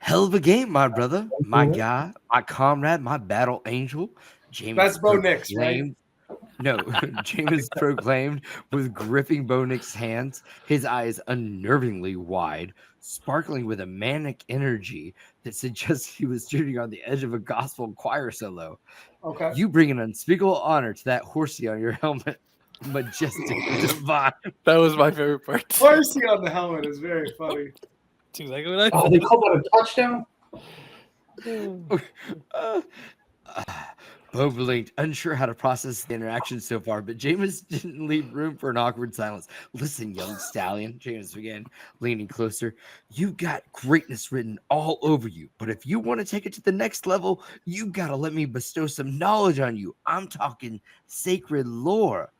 Hell of a game, my brother, my Mhm. guy, my comrade, my battle angel. James That's Bo Nix, right? proclaimed. No, James proclaimed with gripping Bo Nix's hands, his eyes unnervingly wide, sparkling with a manic energy that suggests he was shooting on the edge of a gospel choir solo. Okay. You bring an unspeakable honor to that horsey on your helmet. Majestic and divine. That was my favorite part. Horsey on the helmet is very funny. It's exactly what I Oh, said. they called that a touchdown? Uh, Bo blinked, unsure how to process the interaction so far, but Jameis didn't leave room for an awkward silence. Listen, young stallion, Jameis began, leaning closer. You got greatness written all over you, but if you want to take it to the next level, you got to let me bestow some knowledge on you. I'm talking sacred lore.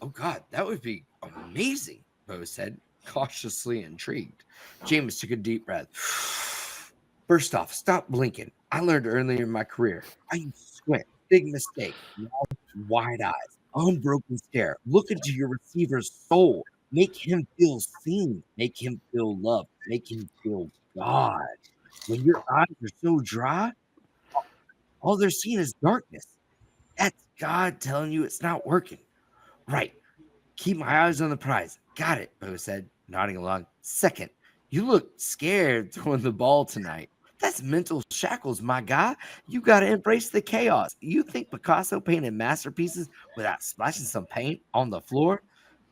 Oh, God, that would be amazing, Bo said, cautiously intrigued. Jameis took a deep breath. First off, stop blinking. I learned earlier in my career. I used to squint. Big mistake. Now, wide eyes. Unbroken stare. Look into your receiver's soul. Make him feel seen. Make him feel loved. Make him feel God. When your eyes are so dry, all they're seeing is darkness. That's God telling you it's not working. Right. Keep my eyes on the prize. Got it, Bo said, nodding along. Second, you look scared throwing the ball tonight. That's mental shackles, my guy. You got to embrace the chaos. You think Picasso painted masterpieces without splashing some paint on the floor?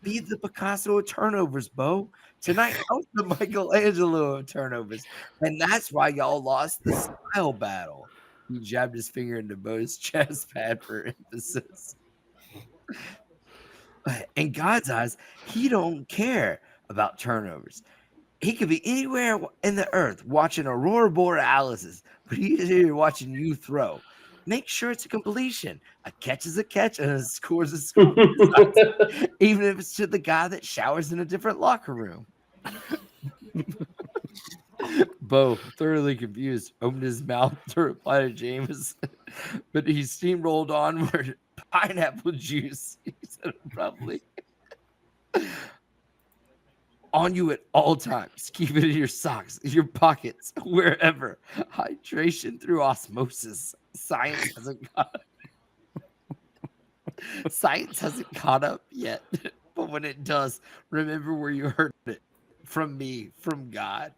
Be the Picasso of turnovers, Bo. Tonight, I was the Michelangelo of turnovers. And that's why y'all lost the style battle. He jabbed his finger into Bo's chest pad for emphasis. In God's eyes, he don't care about turnovers. He could be anywhere in the earth watching Aurora Borealis, but he's here watching you throw. Make sure it's a completion. A catch is a catch, and a score is a score. Even if it's to the guy that showers in a different locker room. Bo, thoroughly confused, opened his mouth to reply to James, but he steamrolled onward. Pineapple juice, he said abruptly. On you at all times. Keep it in your socks, your pockets, wherever. Hydration through osmosis. Science hasn't caught up yet. But when it does, remember where you heard it. From me, from God.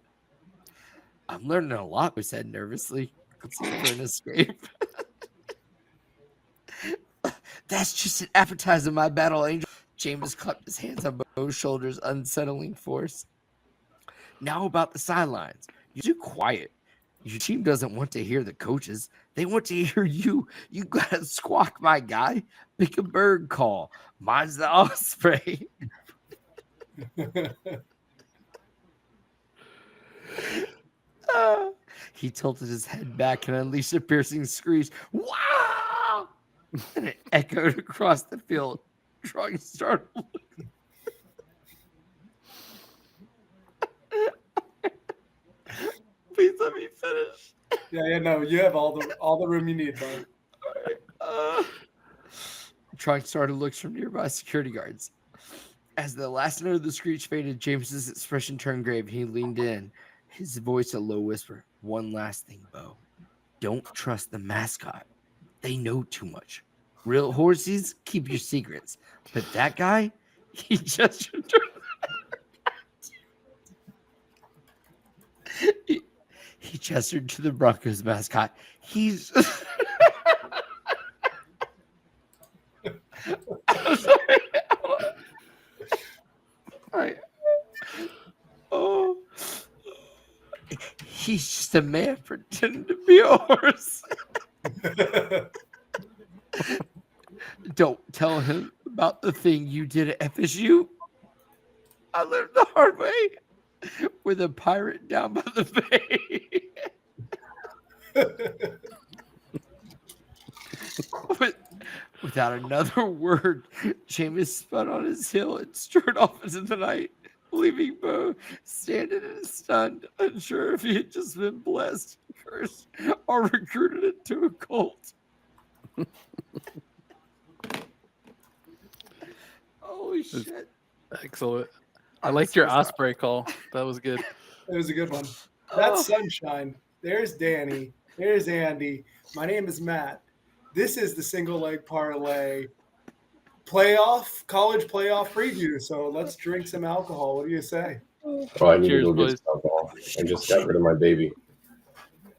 I'm learning a lot, we said nervously. Let's see for an escape. That's just an appetizer, my battle angel. James clapped his hands on Bo's shoulders, unsettling force. Now about the sidelines. You're too quiet. Your team doesn't want to hear the coaches. They want to hear you. You gotta squawk, my guy. Pick a bird call. Mine's the osprey. He tilted his head back and unleashed a piercing screech. Wow! And it echoed across the field, drawing startled. Please let me finish. Yeah, no, you have all the room you need, bud. Drawing startled looks from nearby security guards. As the last note of the screech faded, James's expression turned grave. He leaned in, his voice a low whisper. One last thing, Bo. Don't trust the mascot. They know too much. Real horses keep your secrets. But that guy, he just he gestured to the Broncos mascot. He's I'm sorry. Oh, he's just a man pretending to be a horse. Don't tell him about the thing you did at FSU. I learned the hard way with a pirate down by the bay. Without another word, Jameis spun on his heel and strode off into the night, leaving Bo standing and stunned, unsure if he had just been blessed, cursed, or recruited into a cult. Holy shit. Excellent. I liked your osprey call. That was good. It was a good one. That's sunshine. There's Danny. There's Andy. My name is Matt. This is the single leg parlay college playoff preview. So let's drink some alcohol. What do you say? Oh, I need Cheers, to go boys. get some alcohol. I just got rid of my baby.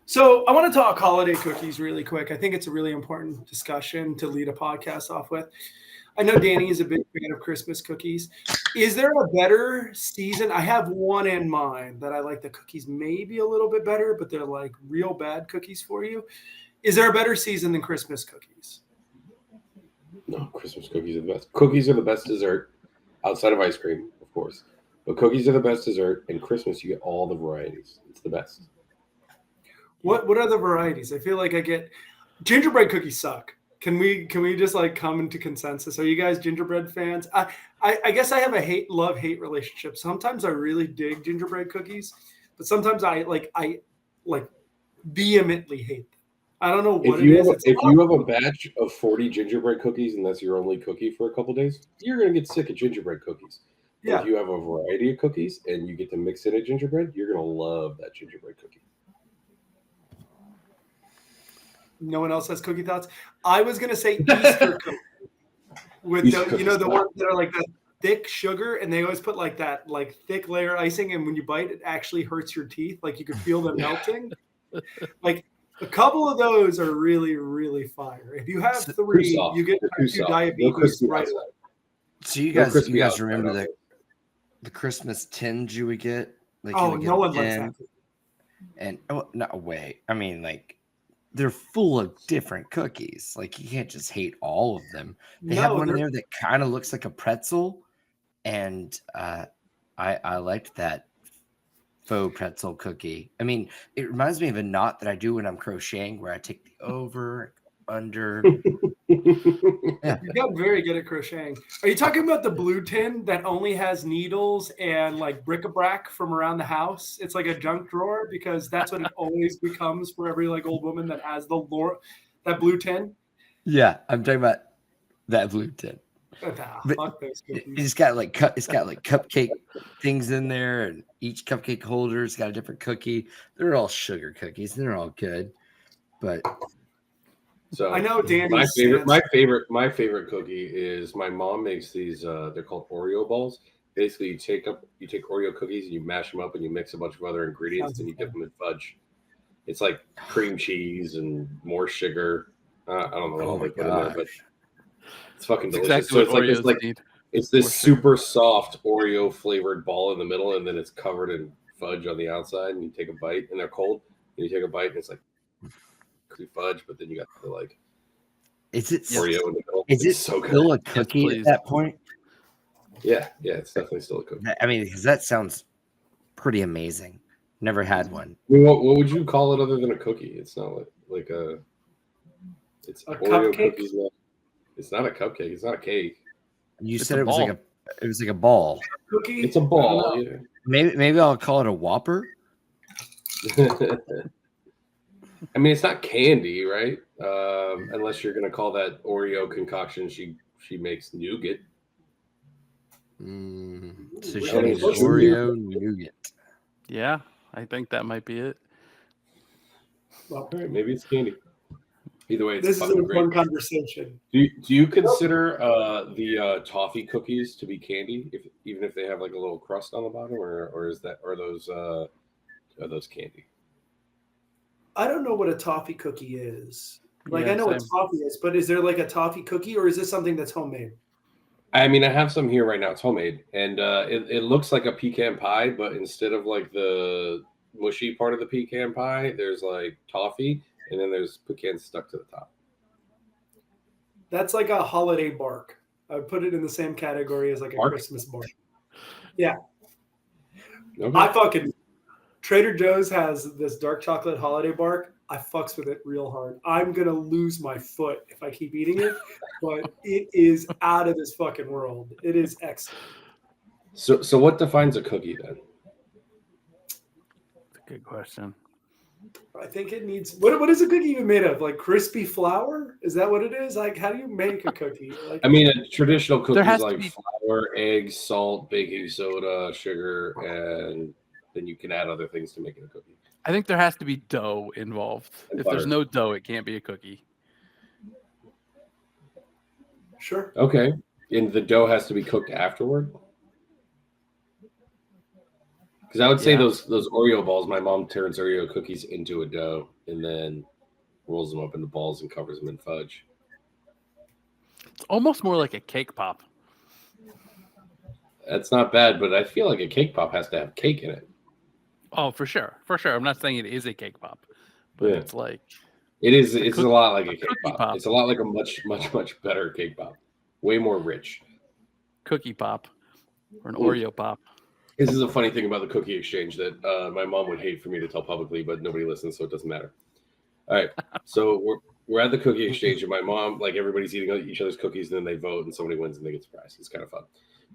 So I want to talk holiday cookies really quick. I think it's a really important discussion to lead a podcast off with. I know Danny is a big fan of Christmas cookies. Is there a better season? I have one in mind that I like the cookies maybe a little bit better, but they're like real bad cookies for you. Is there a better season than Christmas cookies? No, Christmas cookies are the best. Cookies are the best dessert, outside of ice cream, of course. But cookies are the best dessert, and Christmas you get all the varieties. It's the best. What are the varieties? I feel like I get gingerbread cookies suck. Can we just like come into consensus? Are you guys gingerbread fans? I guess I have a love-hate relationship. Sometimes I really dig gingerbread cookies, but sometimes I vehemently hate them. I don't know what If you it is. have you have a batch of 40 gingerbread cookies and that's your only cookie for a couple days, you're gonna get sick of gingerbread cookies. But Yeah. if you have a variety of cookies and you get to mix in a gingerbread, you're gonna love that gingerbread cookie. No one else has cookie thoughts. I was gonna say Easter cookies with Easter the cookies. the ones that are like that thick sugar, and they always put like that like thick layer icing, and when you bite, it actually hurts your teeth. Like you can feel them melting. Like a couple of those are really, really fire. If you have So- three, Too soft. you get They're type too 2 soft. No diabetes crispy right outside. away. So you No guys, crispy you guys outside remember of the it. the Christmas tins you would get? Like you Oh, would get no a one likes tin, that. and no way. I mean, like they're full of different cookies. Like you can't just hate all of them. They have No, one in they're- there that kind of looks like a pretzel, and I liked that faux pretzel cookie. I mean, it reminds me of a knot that I do when I'm crocheting, where I take the over, under. Yeah, you got very good at crocheting. Are you talking about the blue tin that only has needles and like bric-a-brac from around the house? It's like a junk drawer because that's what it always becomes for every like old woman that has that blue tin. yeah. I'm talking about that blue tin. But Fuck those cookies. It's got like cupcake things in there, and each cupcake holder's got a different cookie. They're all sugar cookies, and they're all good. But So I know Danny's my stance. favorite cookie is my mom makes these. They're called Oreo balls. Basically, you take Oreo cookies and you mash them up and you mix a bunch of other ingredients Sounds and you fun. dip them in fudge. It's like cream cheese and more sugar. I don't know what Oh all my they put in there, but gosh. it's fucking That's delicious. exactly So what it's like Oreos need. it's this More sugar. super soft Oreo flavored ball in the middle, and then it's covered in fudge on the outside. And you take a bite, and they're cold. And you take a bite, and it's like fudge, but then you got the like Is it Yes. Oreo in the middle. is it It's so good. still a cookie please. at that point? Yeah, it's definitely still a cookie. I mean, because that sounds pretty amazing. Never had one. I mean, what would you call it other than a cookie? It's not like a. It's A Oreo cupcake? cookies. It's not a cupcake. It's not a cake. You It's said a it was like ball. it was like a ball. Cookie? It's a I ball. don't know. Maybe I'll call it a Whopper. Yeah. I mean, it's not candy, right? Unless you're gonna call that Oreo concoction she makes nougat. So Ooh, she we gotta needs push it. Oreo nougat. Yeah, I think that might be it. Well, All right, maybe it's candy. Either way, it's this is an fucking great. important conversation. Do you consider the toffee cookies to be candy, even if they have like a little crust on the bottom, or are those candy? I don't know what a toffee cookie is. Like Yeah, I know what same. toffee is, but is there like a toffee cookie, or is this something that's homemade? I mean, I have some here right now. It's homemade, and it looks like a pecan pie, but instead of like the mushy part of the pecan pie, there's like toffee, and then there's pecans stuck to the top. That's like a holiday bark. I would put it in the same category as like a Bark? Christmas bark. Yeah, Okay. I fucking Trader Joe's has this dark chocolate holiday bark. I fucks with it real hard. I'm gonna lose my foot if I keep eating it, but it is out of this fucking world. It is excellent. So what defines a cookie then? That's a good question. I think it needs what is a cookie even made of? Like crispy flour? Is that what it is? Like how do you make a cookie? Like I mean, a traditional cookie There is has to like be- flour, eggs, salt, baking soda, sugar, and then you can add other things to make it a cookie. I think there has to be dough involved. And If there's butter. no dough, it can't be a cookie. Sure. Okay. And the dough has to be cooked afterward? Because I would say Yeah. those Oreo balls, my mom turns Oreo cookies into a dough and then rolls them up into balls and covers them in fudge. It's almost more like a cake pop. That's not bad, but I feel like a cake pop has to have cake in it. Oh, for sure. For sure. I'm not saying it is a cake pop, but Yeah. it's like It is. A It's cookie- a lot like a cake cookie pop. pop. It's a lot like a much better cake pop. Way more rich. cookie pop or an Ooh. Oreo pop. This is a funny thing about the cookie exchange that my mom would hate for me to tell publicly, but nobody listens, so it doesn't matter. All right, so we're at the cookie exchange, and my mom, like, everybody's eating each other's cookies, and then they vote, and somebody wins, and they get surprised. It's kind of fun.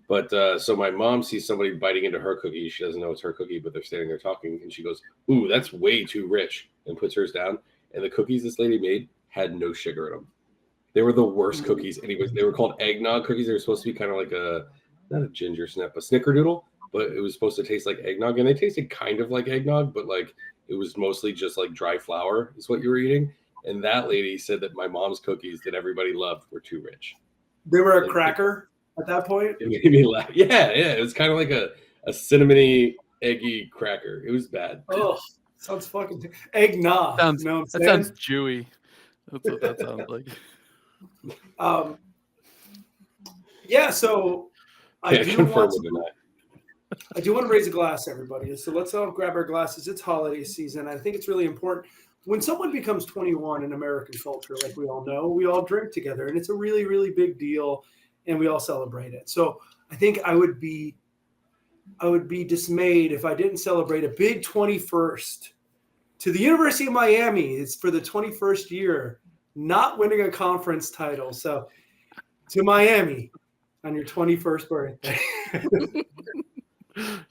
But so my mom sees somebody biting into her cookie. She doesn't know it's her cookie, but they're standing there talking, and she goes, "Ooh, that's way too rich," and puts hers down. And the cookies this lady made had no sugar in them. They were the worst cookies. Anyways, they were called eggnog cookies. They were supposed to be kind of like not a ginger snap, a snickerdoodle, but it was supposed to taste like eggnog, and they tasted kind of like eggnog, but like it was mostly just like dry flour is what you were eating. And that lady said that my mom's cookies that everybody loved were too rich. They were a cracker at that point. It made me laugh. Yeah. It was kind of like a cinnamony, eggy cracker. It was bad. Oh, sounds fucking eggnog. Sounds- you know what That I'm saying? sounds chewy. That's what that sounds like. Yeah, so I Can't do confirm want or deny. I do want to raise a glass, everybody. So let's all grab our glasses. It's holiday season. I think it's really important. When someone becomes 21 in American culture, like we all know, we all drink together, and it's a really, really big deal, and we all celebrate it. So I think I would be dismayed if I didn't celebrate a big 21st to the University of Miami. It's for the 21st year, not winning a conference title. So to Miami on your 21st birthday.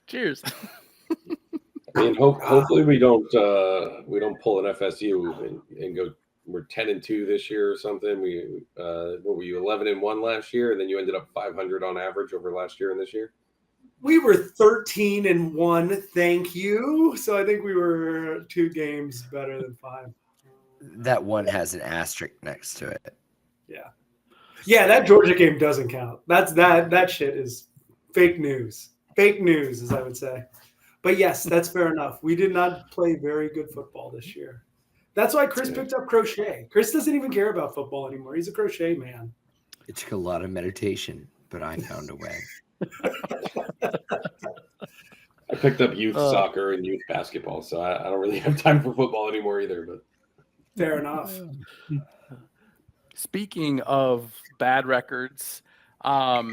Cheers. I mean, hopefully we don't pull an FSU and go. We're 10-2 this year or something. We what were you 11-1 last year, and then you ended up 500 on average over last year and this year. We were 13-1, thank you. So I think we were 2 games better than 5. That one has an asterisk next to it. Yeah, that Georgia game doesn't count. That shit is fake news. Fake news, as I would say. But yes, that's fair enough. We did not play very good football this year. That's why Chris picked up crochet. Chris doesn't even care about football anymore. He's a crochet man. It took a lot of meditation, but I found a way. I picked up youth soccer and youth basketball, so I don't really have time for football anymore either. But Fair enough. Speaking of bad records, now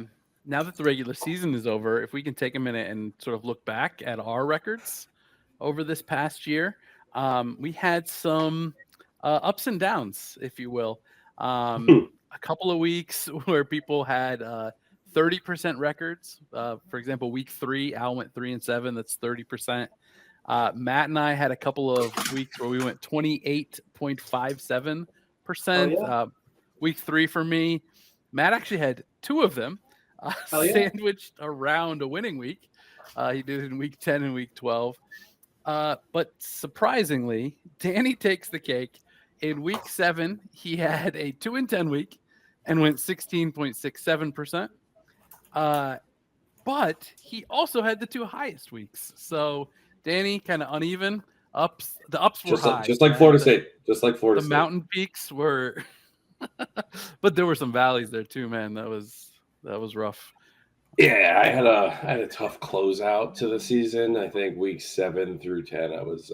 that the regular season is over, if we can take a minute and sort of look back at our records over this past year, we had some ups and downs, if you will. A couple of weeks where people had 30% records. For example, week 3, Al went 3-7. That's 30%. Matt and I had a couple of weeks where we went 28.57%. yeah. Week 3 for me. Matt actually had 2 of them Yeah. sandwiched around a winning week. He did it in week 10 and week 12. But surprisingly, Danny takes the cake. In week 7, he had a 2-10 week and went 16.67%. But he also had the 2 highest weeks. So Danny kind of uneven. Ups. The ups were high. just like Florida State, The mountain peaks were, but there were some valleys there too, man. That was rough. Yeah, I had a tough closeout to the season. I think weeks 7 through 10, I was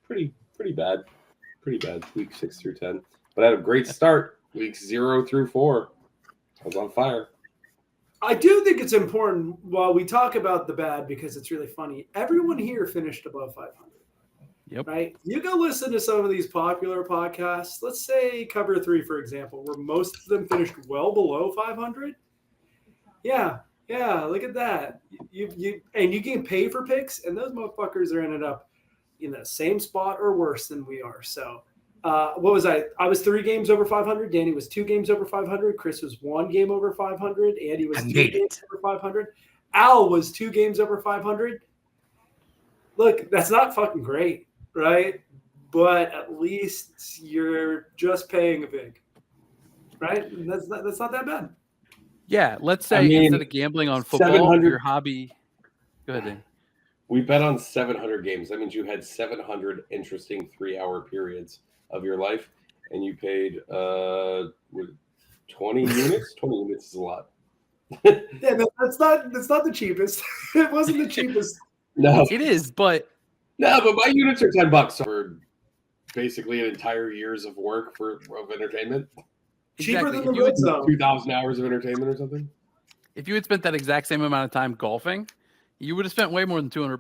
pretty bad. Week 6 through 10, but I had a great start. Weeks 0 through 4, I was on fire. I do think it's important while we talk about the bad because it's really funny. Everyone here finished above 500. Yep. Right? You go listen to some of these popular podcasts. Let's say Cover 3, for example, where most of them finished well below 500. Yeah. Look at that. You can pay for picks, and those motherfuckers are ended up in the same spot or worse than we are. So, what was I? I was 3 games over 500. Danny was 2 games over 500. Chris was 1 game over 500. Andy was 2 games over 500. Al was 2 games over 500. Look, that's not fucking great. right? But at least you're just paying a vig, right? And that's not that bad. Yeah, let's say I mean, instead of gambling on football, 700 your hobby. Go ahead, Dan. We bet on 700 games. That means you had 700 interesting 3-hour periods of your life, and you paid 20 units. 20 units is a lot. Yeah, that's not the cheapest. It wasn't the cheapest. No, It is, but no, but my units are $10 for basically an entire year's of work of entertainment. Cheaper exactly. than the red zone. 2,000 hours of entertainment or something. If you had spent that exact same amount of time golfing, you would have spent way more than $200.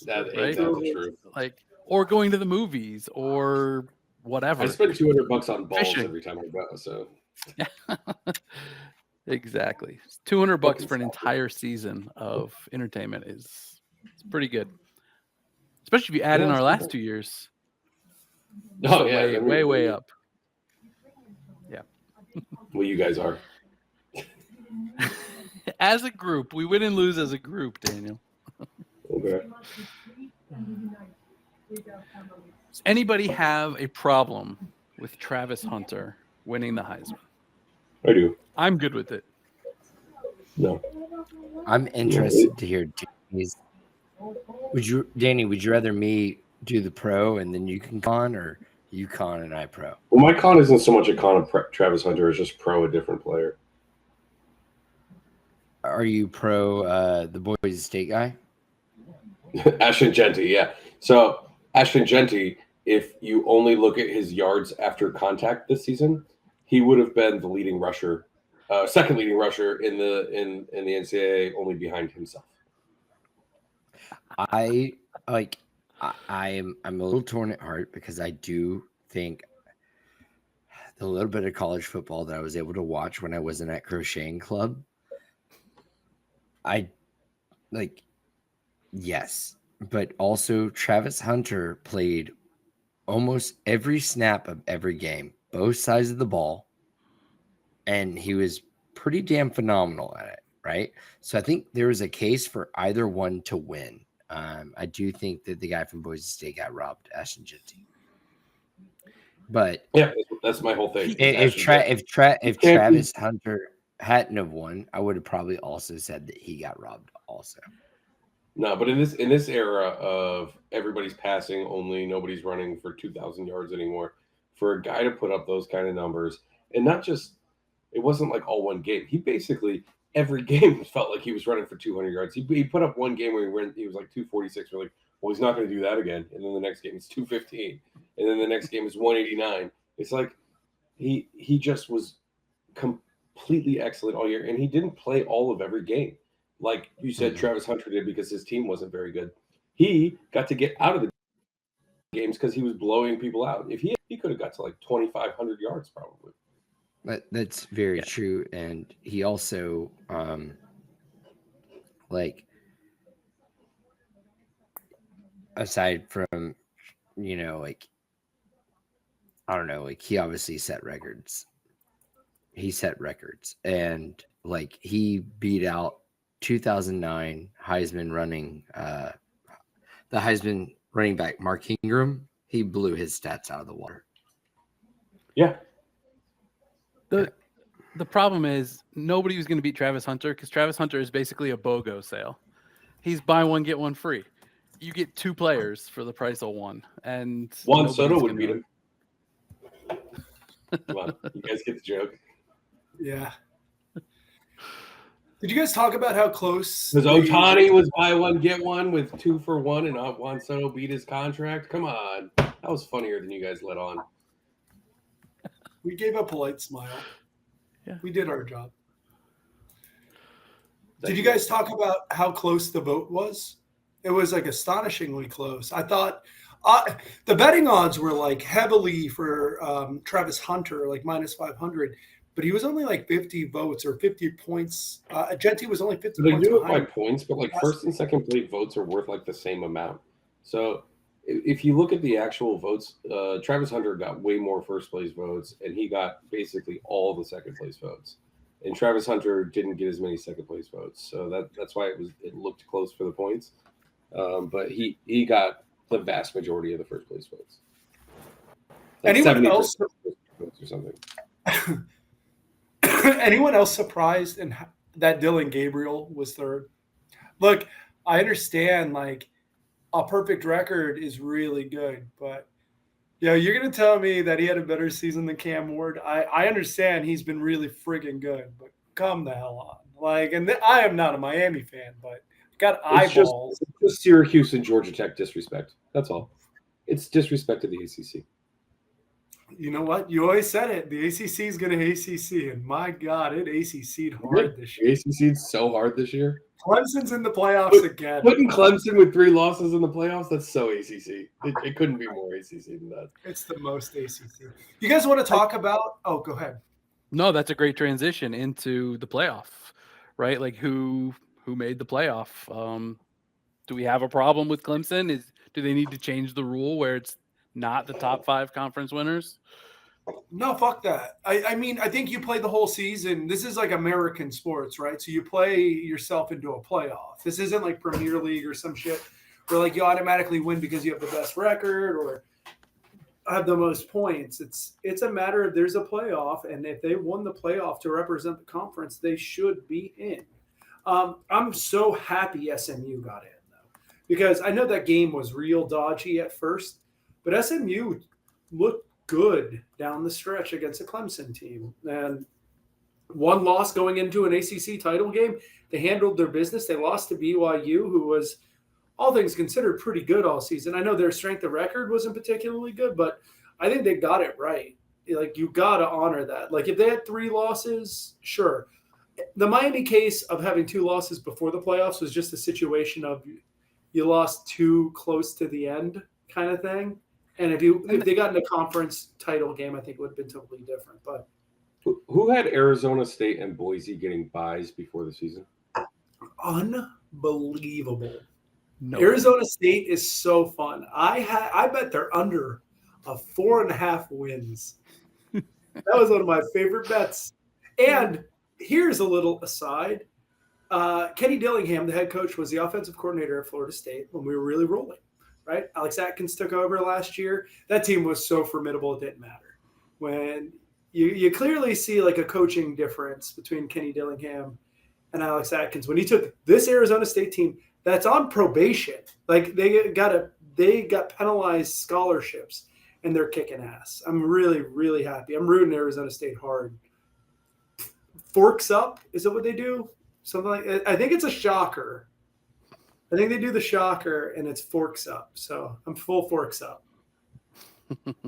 That Right? exactly true. Like, or going to the movies or whatever. I spend $200 on balls Fishing. every time I go. So Exactly. $200 for an entire season of entertainment is it's pretty good. Especially if you add in Yeah, our it's last good. 2 years. oh So yeah, I mean, way up. Well, you guys are. As a group, we win and lose as a group, Daniel. Okay. Does anybody have a problem with Travis Hunter winning the Heisman? I do. I'm good with it. No. I'm interested to hear Danny's. Danny, would you rather me do the pro and then you can con, or you con and I pro? Well, my con isn't so much a con of Travis Hunter; it's just pro a different player. Are you pro the Boise State guy? Ashton Genty, yeah. So Ashton Genty, if you only look at his yards after contact this season, he would have been the leading rusher, second leading rusher in the NCAA, only behind himself. I'm a little torn at heart because I do think the little bit of college football that I was able to watch when I wasn't at crocheting club, yes, but also Travis Hunter played almost every snap of every game, both sides of the ball, and he was pretty damn phenomenal at it, right? So I think there was a case for either one to win. I do think that the guy from Boise State got robbed, Ashton Genty. But yeah, that's my whole thing. if Travis Hunter hadn't have won, I would have probably also said that he got robbed also. No, but in this era of everybody's passing only, nobody's running for 2,000 yards anymore, for a guy to put up those kind of numbers, and not just, it wasn't like all one game. He basically every game felt like he was running for 200 yards. He put up one game where he was like 246. We're like, well, he's not going to do that again. And then the next game is 215, and then the next game is 189. It's like he just was completely excellent all year, and he didn't play all of every game. Like you said, Travis Hunter did because his team wasn't very good. He got to get out of the games because he was blowing people out. If he could have got to like 2,500 yards probably. That's very true. And he also, aside from, I don't know, he obviously set records. He set records. And, he beat out 2009 Heisman the Heisman running back, Mark Ingram. He blew his stats out of the water. Yeah. The problem is nobody was going to beat Travis Hunter because Travis Hunter is basically a BOGO sale. He's buy one, get one free. You get two players for the price of one. And Juan Soto would beat him. Come on, you guys get the joke. Yeah. Did you guys talk about how close? Because Ohtani was buy one, get one with 2 for 1, and Juan Soto beat his contract? Come on. That was funnier than you guys let on. We gave a polite smile. Yeah. We did our job. Did you guys talk about how close the vote was? It was astonishingly close. I thought the betting odds were heavily for Travis Hunter, minus 500. But he was only 50 votes or 50 points. Genty was only 50 They points do it by behind. points, but first and second place votes are worth the same amount. So if you look at the actual votes, Travis Hunter got way more first place votes, and he got basically all the second place votes. And Travis Hunter didn't get as many second place votes, so that's why it looked close for the points. But he got the vast majority of the first place votes. Anyone else? Votes or something. Anyone else surprised that Dylan Gabriel was third? Look, I understand like a perfect record is really good, but you're gonna tell me that he had a better season than Cam Ward. I understand he's been really friggin' good, but come the hell on. Like, and I am not a Miami fan, but got eyeballs. It's just Syracuse and Georgia Tech disrespect. That's all. It's disrespect to the ACC. You know what? You always said it. The ACC is going to ACC, and my God, it ACC'd hard this year. The ACC'd so hard this year. Clemson's in the playoffs again. Putting Clemson with 3 losses in the playoffs, that's so ACC. It couldn't be more ACC than that. It's the most ACC. You guys want to talk about – oh, go ahead. No, that's a great transition into the playoff, right? Like who made the playoff? Do we have a problem with Clemson? Do they need to change the rule where it's not the top 5 conference winners? No, fuck that. I mean, I think you play the whole season. This is like American sports, right? So you play yourself into a playoff. This isn't like Premier League or some shit where like you automatically win because you have the best record or have the most points. It's a matter of there's a playoff, and if they won the playoff to represent the conference, they should be in. I'm so happy SMU got in, though, because I know that game was real dodgy at first, but SMU looked good down the stretch against a Clemson team. And one loss going into an ACC title game, they handled their business. They lost to BYU, who was, all things considered, pretty good all season. I know their strength of record wasn't particularly good, but I think they got it right. Like, you got to honor that. Like, if they had 3 losses, sure. The Miami case of having 2 losses before the playoffs was just a situation of you lost too close to the end kind of thing. And if they got in a conference title game, I think it would have been totally different. But who had Arizona State and Boise getting byes before the season? Unbelievable. No. Arizona State is so fun. I bet they're under a 4.5 wins. That was one of my favorite bets. And here's a little aside. Kenny Dillingham, the head coach, was the offensive coordinator at Florida State when we were really rolling, right? Alex Atkins took over last year. That team was so formidable it didn't matter. When you clearly see like a coaching difference between Kenny Dillingham and Alex Atkins. When he took this Arizona State team that's on probation, like they got penalized scholarships, and they're kicking ass. I'm really, really happy. I'm rooting Arizona State hard. Forks up, is that what they do? Something like I think it's a shocker. I think they do the shocker, and it's forks up. So I'm full forks up.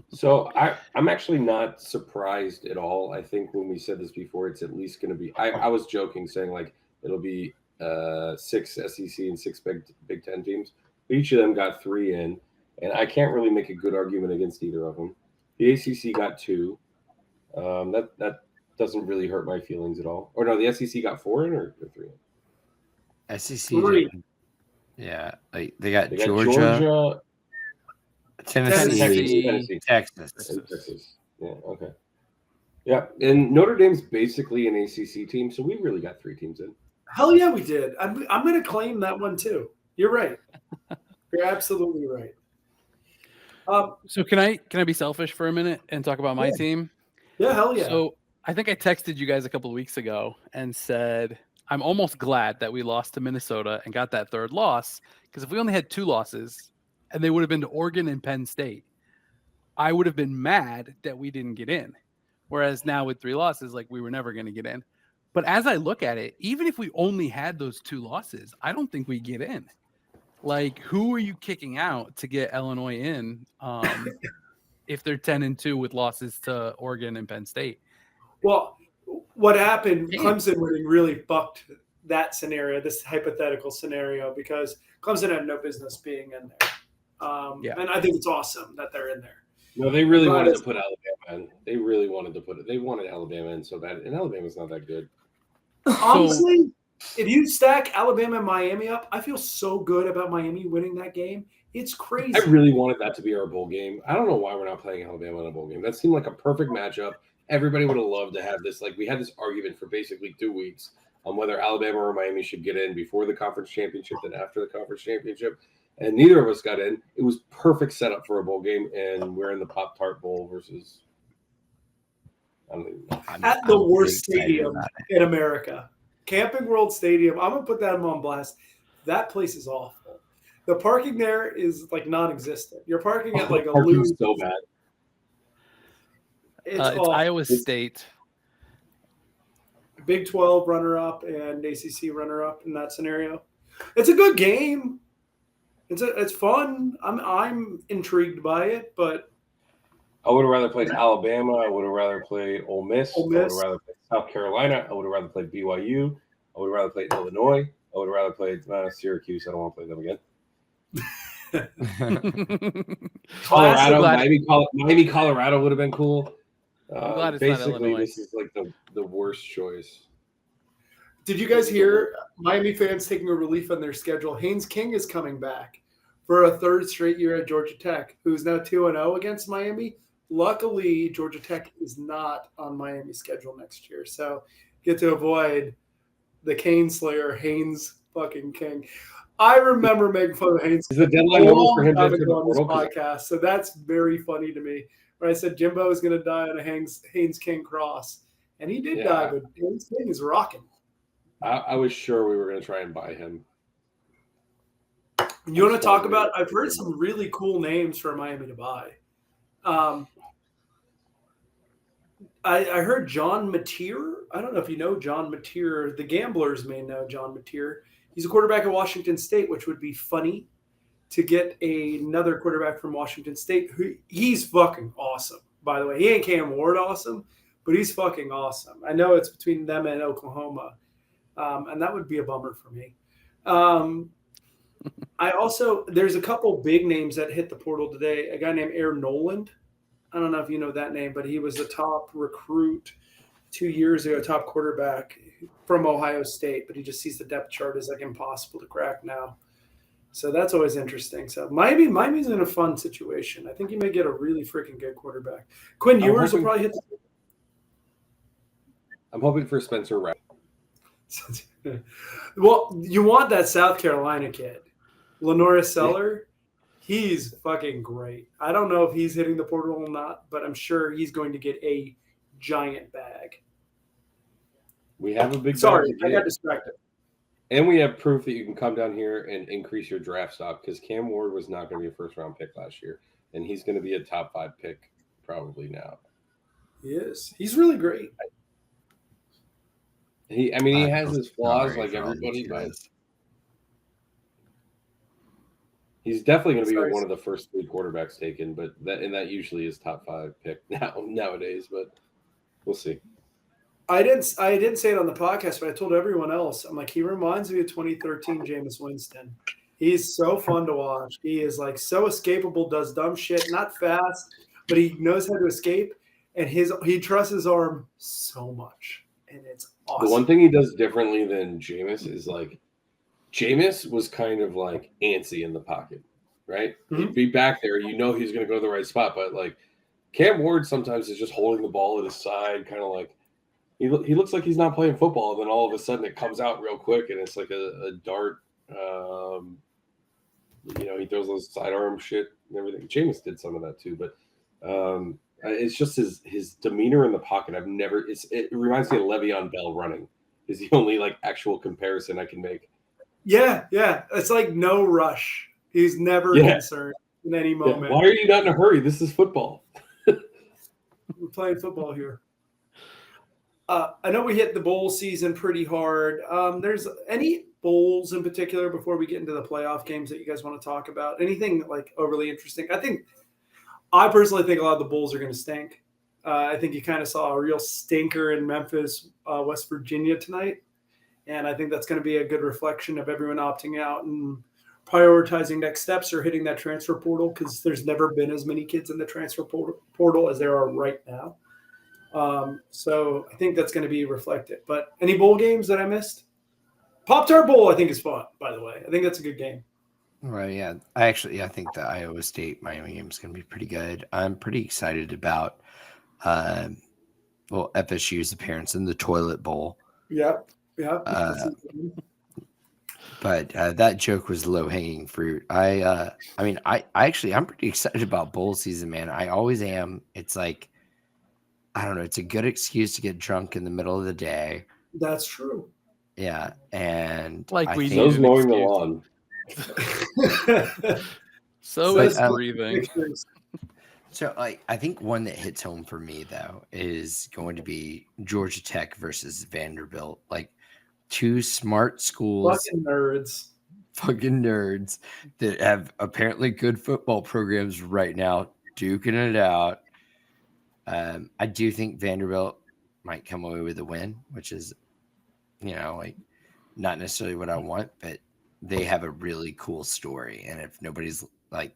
So I'm actually not surprised at all. I think when we said this before, it's at least going to be. I was joking, saying like it'll be 6 SEC and 6 Big Ten teams. Each of them got 3 in, and I can't really make a good argument against either of them. The ACC got 2. That doesn't really hurt my feelings at all. Or no, the SEC got 4 in or 3 in. SEC. 3. Yeah, like they got Georgia, Tennessee, Texas. Texas. Yeah, okay. Yeah, and Notre Dame's basically an ACC team, so we really got 3 teams in. Hell yeah, we did. I'm going to claim that one too. You're right. You're absolutely right. So can I be selfish for a minute and talk about my team? Yeah, hell yeah. So I think I texted you guys a couple of weeks ago and said I'm almost glad that we lost to Minnesota and got that 3rd loss, because if we only had 2 losses and they would have been to Oregon and Penn State, I would have been mad that we didn't get in. Whereas now with 3 losses, like we were never going to get in. But as I look at it, even if we only had those 2 losses, I don't think we get in. Like, who are you kicking out to get Illinois in if they're 10-2 with losses to Oregon and Penn State? Well, what happened, Clemson winning really fucked that scenario, this hypothetical scenario, because Clemson had no business being in there. And I think it's awesome that they're in there. No, they really wanted to put Alabama in. They really wanted to put it. They wanted Alabama in so bad, and Alabama's not that good. Honestly, if you stack Alabama and Miami up, I feel so good about Miami winning that game. It's crazy. I really wanted that to be our bowl game. I don't know why we're not playing Alabama in a bowl game. That seemed like a perfect matchup. Everybody would have loved to have this. Like, we had this argument for basically 2 weeks on whether Alabama or Miami should get in before the conference championship and after the conference championship. and neither of us got in. It was perfect setup for a bowl game, and we're in the Pop-Tart Bowl versus. I don't even know. At the I'm worst pretty excited stadium about in America, Camping World Stadium. I'm gonna put that on blast. That place is awful. The parking there is like non-existent. You're parking at like a Parking's loose. so bad. It's It's awful. Iowa State. Big 12 runner-up and ACC runner-up in that scenario. It's a good game. It's fun. I'm intrigued by it, but I would have rather played Alabama. I would have rather played Ole Miss. Ole I would have Miss. rather played South Carolina. I would have rather played BYU. I would have rather played Illinois. I would have rather played Syracuse. I don't want to play them again. Colorado, Miami, Colorado would have been cool. I'm glad it's not Basically, Illinois. this is like the worst choice. did you guys hear Miami fans taking a relief on their schedule? Haynes King is coming back for a third straight year at Georgia Tech, who's now 2-0 against Miami. Luckily, Georgia Tech is not on Miami's schedule next year, so get to avoid the Cane Slayer, Haynes fucking King. I remember making fun of Haynes Is the a deadline over for long him to time enter the ago on this portal? 'Cause podcast, so that's very funny to me. When I said Jimbo is going to die on a Haynes King cross, and he did Yeah. die, but Haynes King is rocking. I was sure we were going to try and buy him. You want to talk about? I've heard some really cool names for Miami to buy. I heard John Mateer. I don't know if you know John Mateer. The Gamblers may know John Mateer. He's a quarterback at Washington State, which would be funny to get another quarterback from Washington State. He's fucking awesome, by the way. He ain't Cam Ward awesome, but he's fucking awesome. I know it's between them and Oklahoma, and that would be a bummer for me. There's a couple big names that hit the portal today. A guy named Aaron Noland. I don't know if you know that name, but he was the top recruit 2 years ago, top quarterback from Ohio State, but he just sees the depth chart as like impossible to crack now. So that's always interesting. So Miami's in a fun situation. I think you may get a really freaking good quarterback. Quinn Ewers will probably hit I'm hoping for Spencer Rattler. Well, you want that South Carolina kid. Lenora Seller, he's fucking great. I don't know if he's hitting the portal or not, but I'm sure he's going to get a giant bag. We have a big Sorry, bag to I get. got distracted. And we have proof that you can come down here and increase your draft stock because Cam Ward was not going to be a first-round pick last year, and he's going to be a top 5 pick probably now. He is. He's really great. He has his flaws like everybody, but he's definitely going to be Sorry. one of the first 3 quarterbacks taken. But that usually is top 5 pick nowadays. But we'll see. I didn't say it on the podcast, but I told everyone else. I'm like, he reminds me of 2013 Jameis Winston. He's so fun to watch. He is like so escapable, does dumb shit, not fast, but he knows how to escape, and he trusts his arm so much, and it's awesome. The one thing he does differently than Jameis is like Jameis was kind of like antsy in the pocket, right? Mm-hmm. He'd be back there, he's going to go to the right spot, but like Cam Ward sometimes is just holding the ball at his side, kind of like he looks like he's not playing football. And then all of a sudden it comes out real quick and it's like a dart. He throws those sidearm shit and everything. Jameis did some of that too, but it's just his demeanor in the pocket. It reminds me of Le'Veon Bell running is the only like actual comparison I can make. Yeah. It's like no rush. He's never concerned in any moment. Yeah. Why are you not in a hurry? This is football. We're playing football here. I know we hit the bowl season pretty hard. There's any bowls in particular before we get into the playoff games that you guys want to talk about? Anything like overly interesting? I personally think a lot of the bowls are going to stink. I think you kind of saw a real stinker in Memphis, West Virginia tonight. And I think that's going to be a good reflection of everyone opting out and prioritizing next steps or hitting that transfer portal because there's never been as many kids in the transfer portal as there are right now. So I think that's going to be reflected. But any bowl games that I missed? Pop-Tart Bowl, I think, is fun, by the way. I think that's a good game. Right, yeah. I think the Iowa State Miami game is going to be pretty good. I'm pretty excited about FSU's appearance in the Toilet Bowl. Yep. But that joke was low hanging fruit. I mean, I'm pretty excited about bowl season, man. I always am. It's like, I don't know. It's a good excuse to get drunk in the middle of the day. That's true. Yeah, and Like I we think- need Those an mowing the excuse. lawn. So But, is breathing. So I think one that hits home for me though is going to be Georgia Tech versus Vanderbilt. Like two smart schools, Fucking nerds. that have apparently good football programs right now, duking it out. I do think Vanderbilt might come away with a win, which is, like not necessarily what I want, but they have a really cool story. And if nobody's like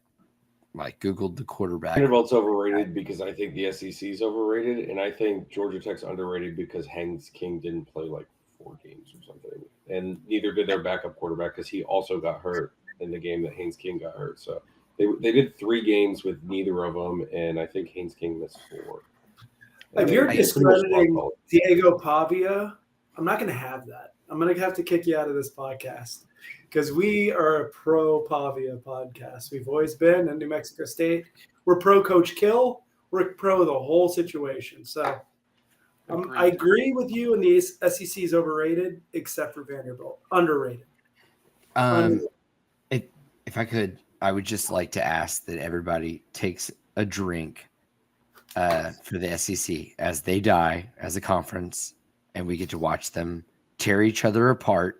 Googled the quarterback, Vanderbilt's overrated because I think the SEC is overrated, and I think Georgia Tech's underrated because Haynes King didn't play like 4 games or something, and neither did their backup quarterback because he also got hurt in the game that Haynes King got hurt. So they did 3 games with neither of them, and I think Haynes King missed 4. If you're I pretty much discrediting lost all- Diego Pavia, I'm not going to have that. I'm going to have to kick you out of this podcast because we are a pro Pavia podcast. We've always been in New Mexico State. We're pro Coach Kill. We're pro the whole situation. So I agree with you, and the SEC is overrated, except for Vanderbilt. Underrated. If I could, I would just like to ask that everybody takes a drink for the SEC as they die as a conference, and we get to watch them tear each other apart.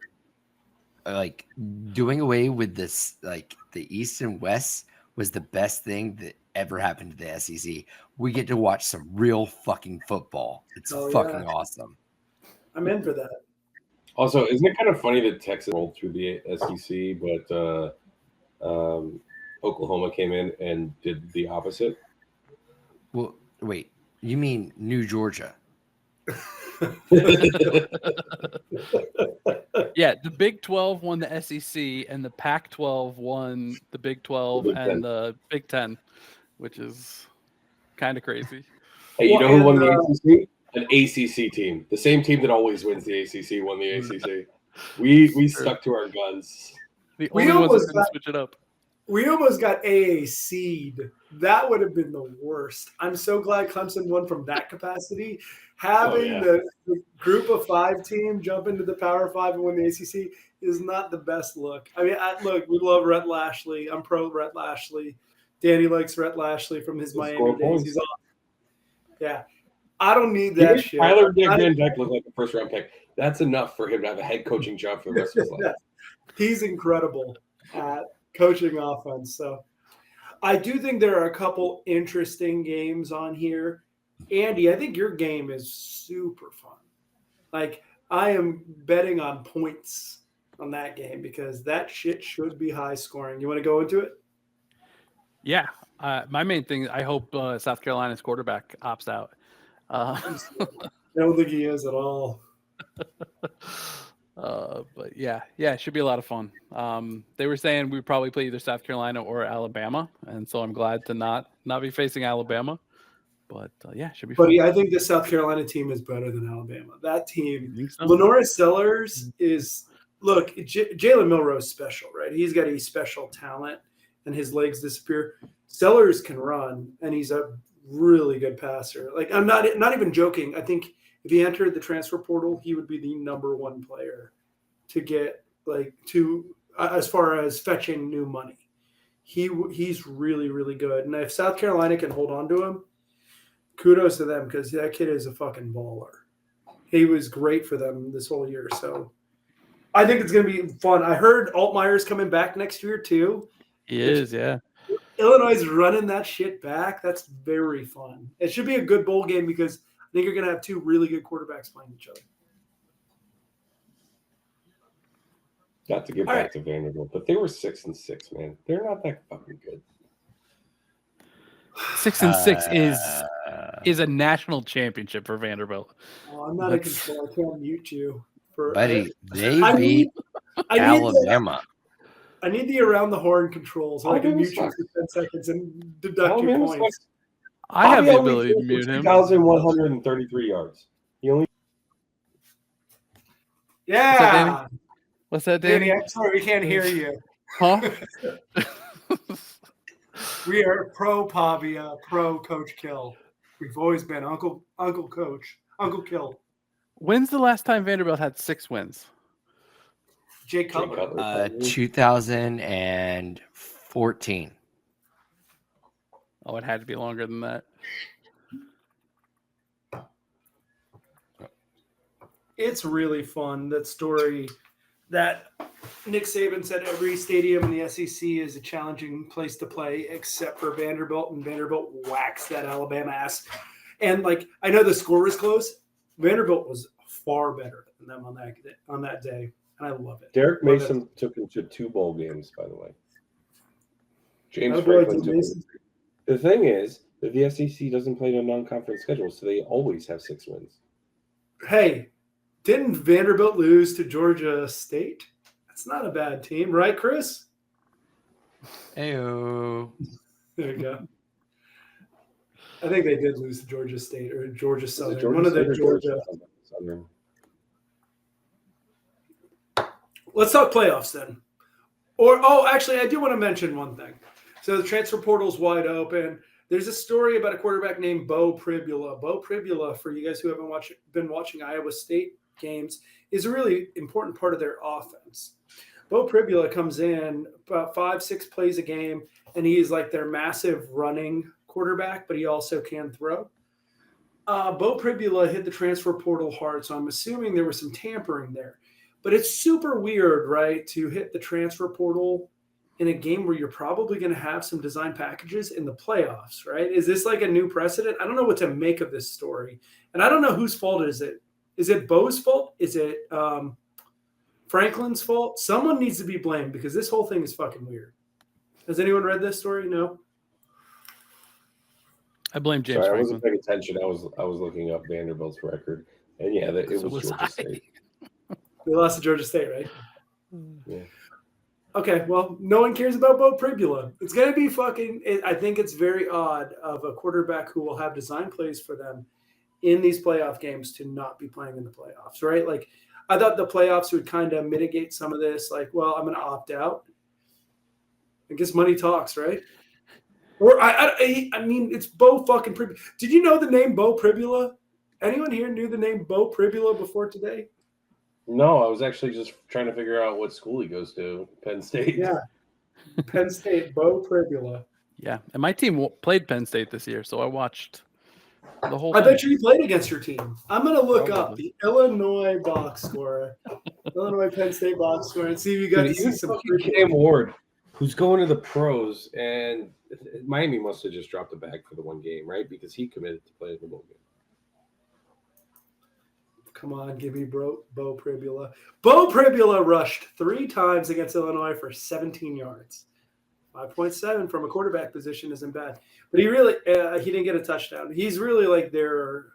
Like doing away with this, like the East and West was the best thing that ever happened to the SEC. We get to watch some real fuck football. It's fucking awesome. I'm in for that. Also, isn't it kind of funny that Texas rolled through the SEC, but Oklahoma came in and did the opposite? Well, wait, you mean New Georgia? Yeah, the Big 12 won the SEC, and the Pac-12 won the Big 12 Big Ten. and the Big 10, which is kind of crazy. Hey, you Well, know who won and, the ACC? An ACC team. The same team that always wins the ACC won the ACC. We stuck to our guns. The We only ones almost that didn't got- switch it up. We almost got AAC'd. That would have been the worst. I'm so glad Clemson won from that capacity. Having yeah. the group of 5 team jump into the Power 5 and win the ACC is not the best look. I mean, look, we love Rhett Lashley. I'm pro Rhett Lashley. Danny likes Rhett Lashley from his Let's Miami score days. points. He's awesome. Yeah. I don't need He that made shit. Tyler Van Dyke look like a first-round pick. That's enough for him to have a head coaching job for the rest of his life. He's incredible at coaching offense. So I do think there are a couple interesting games on here. Andy, I think your game is super fun. Like, I am betting on points on that game because that shit should be high scoring. You want to go into it? Yeah, my main thing, I hope South Carolina's quarterback opts out. I don't think he is at all. But yeah, it should be a lot of fun. They were saying we would probably play either South Carolina or Alabama, and so I'm glad to not be facing Alabama. But yeah, it should be fun. But yeah, I think the South Carolina team is better than Alabama. That team, You think so? Lenora Sellers is look. Jalen Milroe is special, right? He's got a special talent, and his legs disappear. Sellers can run, and he's a really good passer. Like, I'm not even joking. I think if he entered the transfer portal, he would be the number 1 player to get as far as fetching new money. He's really, really good. And if South Carolina can hold on to him, kudos to them because that kid is a fucking baller. He was great for them this whole year. So I think it's going to be fun. I heard Altmaier's coming back next year too. He is, yeah. Illinois is running that shit back. That's very fun. It should be a good bowl game because I think you're going to have 2 really good quarterbacks playing each other. Not to get All back right. to Vanderbilt, but they were 6-6, man. They're not that fucking good. 6-6 is a national championship for Vanderbilt. Oh, I'm not in control. I can't mute you. Buddy, they I beat need Alabama. I need the around the horn control so I can Alabama mute you sucks. for 10 seconds and deduct your Alabama points. sucks. I have Bobby the only ability to threw mute for him. 2,133 yards. He only Yeah. What's that, Danny? I'm sorry, we can't hear you. Huh? We are pro Pavia, pro Coach Kill. We've always been Uncle Coach, Uncle Kill. When's the last time Vanderbilt had 6 wins? Jake Cutler. probably. 2014. Oh, it had to be longer than that. It's really fun, that story that Nick Saban said every stadium in the SEC is a challenging place to play except for Vanderbilt, and Vanderbilt waxed that Alabama ass. And like, I know the score was close. Vanderbilt was far better than them on that day, and I love it. Derek Love Mason took him to 2 bowl games, by the way. James That boy Franklin did took Mason. him. The thing is that the SEC doesn't play a non-conference schedule, so they always have 6 wins. Hey, didn't Vanderbilt lose to Georgia State? That's not a bad team, right, Chris? Ayo. There you go. I think they did lose to Georgia State or Georgia Was it Southern. Georgia One of State the or Georgia. Southern? Let's talk playoffs then. Actually, I do want to mention one thing. So the transfer portal's wide open. There's a story about a quarterback named Bo Pribula. Bo Pribula, for you guys who haven't been watching Iowa State games, is a really important part of their offense. Bo Pribula comes in about 5-6 plays a game, and he is like their massive running quarterback, but he also can throw. Bo Pribula hit the transfer portal hard, so I'm assuming there was some tampering there. But it's super weird, right, to hit the transfer portal in a game where you're probably going to have some design packages in the playoffs, right? Is this like a new precedent? I don't know what to make of this story. And I don't know whose fault is it. Is it Bo's fault? Is it Franklin's fault? Someone needs to be blamed because this whole thing is fucking weird. Has anyone read this story? No? I blame James Sorry, I Franklin. wasn't paying attention. I was looking up Vanderbilt's record, and yeah, it So was was Georgia I. State. They lost to Georgia State, right? Yeah. Okay, well, no one cares about Bo Pribula. It's going to be I think it's very odd of a quarterback who will have design plays for them in these playoff games to not be playing in the playoffs, right? Like, I thought the playoffs would kind of mitigate some of this. Like, well, I'm going to opt out. I guess money talks, right? Or, I mean, it's Bo fucking Pribula. Did you know the name Bo Pribula? Anyone here knew the name Bo Pribula before today? No, I was actually just trying to figure out what school he goes to. Penn State. Yeah. Penn State, Bo Pribula. Yeah, and my team played Penn State this year, so I watched the whole I thing. bet you played against your team. I'm going to look up the Illinois box score, Illinois Penn State box score, and see if you got to see Even some. fucking Cam Ward, who's going to the pros, and Miami must have just dropped the bag for the one game, right? Because he committed to play the bowl game. Come on, give me Bo Pribula. Bo Pribula rushed 3 times against Illinois for 17 yards. 5.7 from a quarterback position isn't bad. But he really he didn't get a touchdown. He's really like their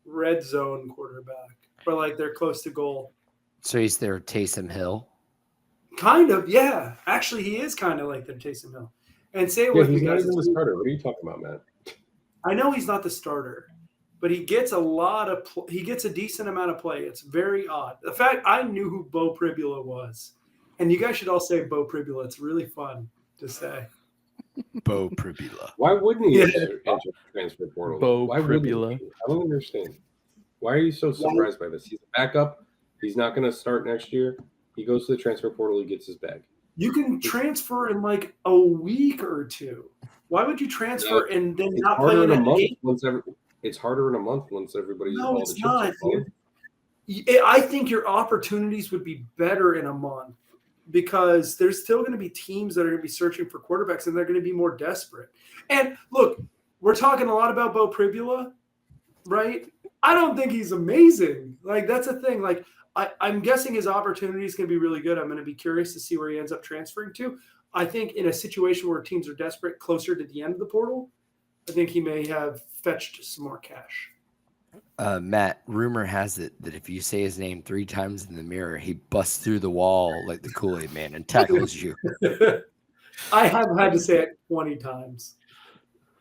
red zone quarterback, or like they're close to goal. So he's their Taysom Hill. Kind of, yeah. Actually, he is kind of like their Taysom Hill. And say it Yeah, with me, he's not guys. even the starter. What are you talking about, Matt? I know he's not the starter, but he gets he gets a decent amount of play. It's very odd. The fact I knew who Bo Pribula was, and you guys should all say Bo Pribula. It's really fun to say. Bo Pribula. Why wouldn't he Yeah. enter the transfer portal? Bo Why wouldn't Pribula. he? I don't understand. Why are you so surprised by this? He's a backup. He's not going to start next year. He goes to the transfer portal. He gets his bag. You can transfer in like a week or two. Why would you transfer and then It's not play harder in in a an month eight? It's harder in a month once everybody's No, all it's the chips not, are falling. dude. I think your opportunities would be better in a month because there's still going to be teams that are going to be searching for quarterbacks and they're going to be more desperate. And look, we're talking a lot about Bo Pribula, right? I don't think he's amazing. Like, that's the thing. Like, I'm guessing his opportunity is going to be really good. I'm going to be curious to see where he ends up transferring to. I think in a situation where teams are desperate closer to the end of the portal, I think he may have fetched some more cash. Matt, rumor has it that if you say his name 3 times in the mirror, he busts through the wall like the Kool-Aid Man and tackles you. I have had to say it 20 times.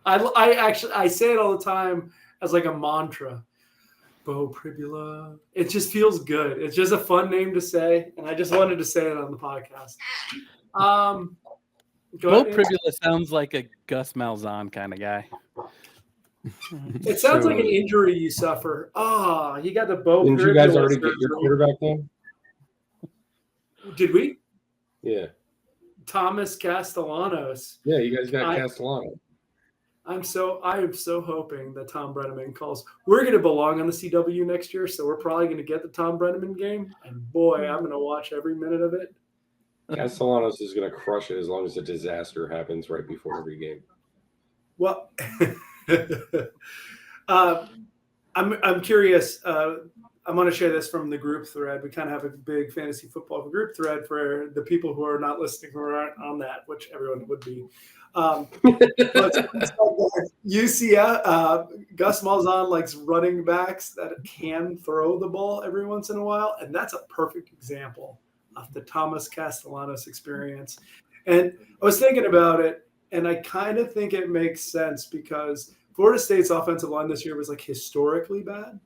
I say it all the time as like a mantra. Bo Pribula. It just feels good. It's just a fun name to say, and I just wanted to say it on the podcast. Bo Pribula sounds like a Gus Malzahn kind of guy. It sounds like an injury you suffer. You got the Bo. Didn't you guys already get your quarterback though? Did we? Yeah. Thomas Castellanos. Yeah, you guys got Castellanos. I am so hoping that Tom Brenneman calls. We're going to belong on the CW next year, so we're probably going to get the Tom Brenneman game. And boy, I'm going to watch every minute of it. Castellanos is going to crush it as long as a disaster happens right before every game. Well, I'm curious. I'm going to share this from the group thread. We kind of have a big fantasy football group thread for the people who are not listening, who aren't on that, which everyone would be. UCF, Gus Malzahn likes running backs that can throw the ball every once in a while, and that's a perfect example of the Thomas Castellanos experience. And I was thinking about it, and I kind of think it makes sense because Florida State's offensive line this year was like historically bad,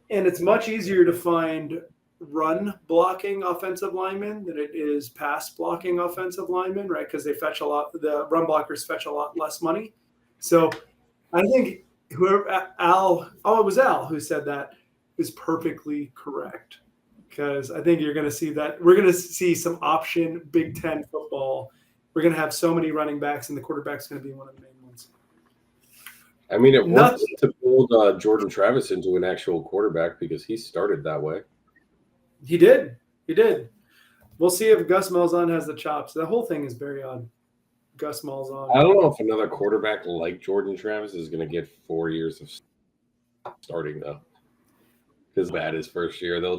and it's much easier to find run blocking offensive linemen than it is pass blocking offensive linemen, right? Because they fetch a lot, the run blockers fetch a lot less money. So I think it was Al who said that is perfectly correct. Because I think you're going to see that we're going to see some option Big Ten football. We're going to have so many running backs, and the quarterback's going to be one of the main ones. I mean, it worked to build Jordan Travis into an actual quarterback because he started that way. He did. We'll see if Gus Malzahn has the chops. The whole thing is very odd. Gus Malzahn. I don't know if another quarterback like Jordan Travis is going to get 4 years of starting though. Because bad his first year, he'll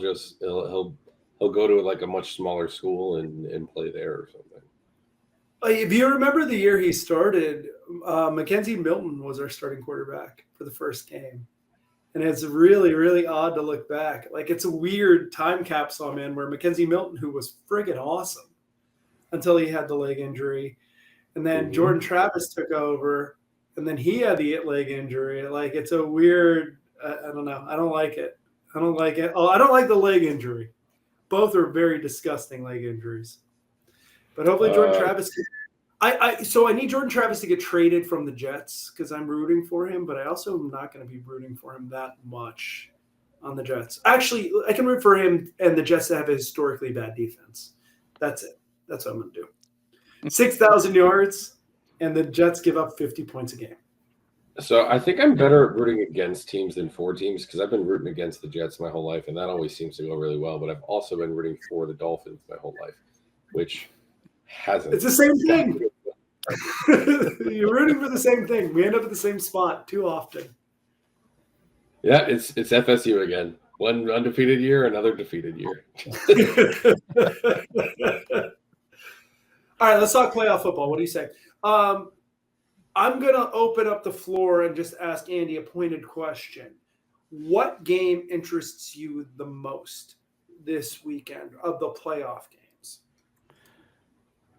go to like a much smaller school and play there or something. If you remember the year he started, Mackenzie Milton was our starting quarterback for the first game. And it's really, really odd to look back. Like, it's a weird time capsule, man, where Mackenzie Milton, who was friggin' awesome until he had the leg injury. And then Jordan Travis took over, and then he had the leg injury. Like, it's a weird I don't know. I don't like it. Oh, I don't like the leg injury. Both are very disgusting leg injuries. But hopefully Jordan Travis can – so I need Jordan Travis to get traded from the Jets because I'm rooting for him, but I also am not going to be rooting for him that much on the Jets. Actually, I can root for him and the Jets to have a historically bad defense. That's it. That's what I'm going to do. 6,000 yards, and the Jets give up 50 points a game. So I think I'm better at rooting against teams than for teams because I've been rooting against the Jets my whole life, and that always seems to go really well. But I've also been rooting for the Dolphins my whole life, which hasn't. It's the same thing. You're rooting for the same thing. We end up at the same spot too often. Yeah, it's FSU again. One undefeated year, another defeated year. All right, let's talk playoff football. What do you say? I'm going to open up the floor and just ask Andy a pointed question. What game interests you the most this weekend of the playoff games?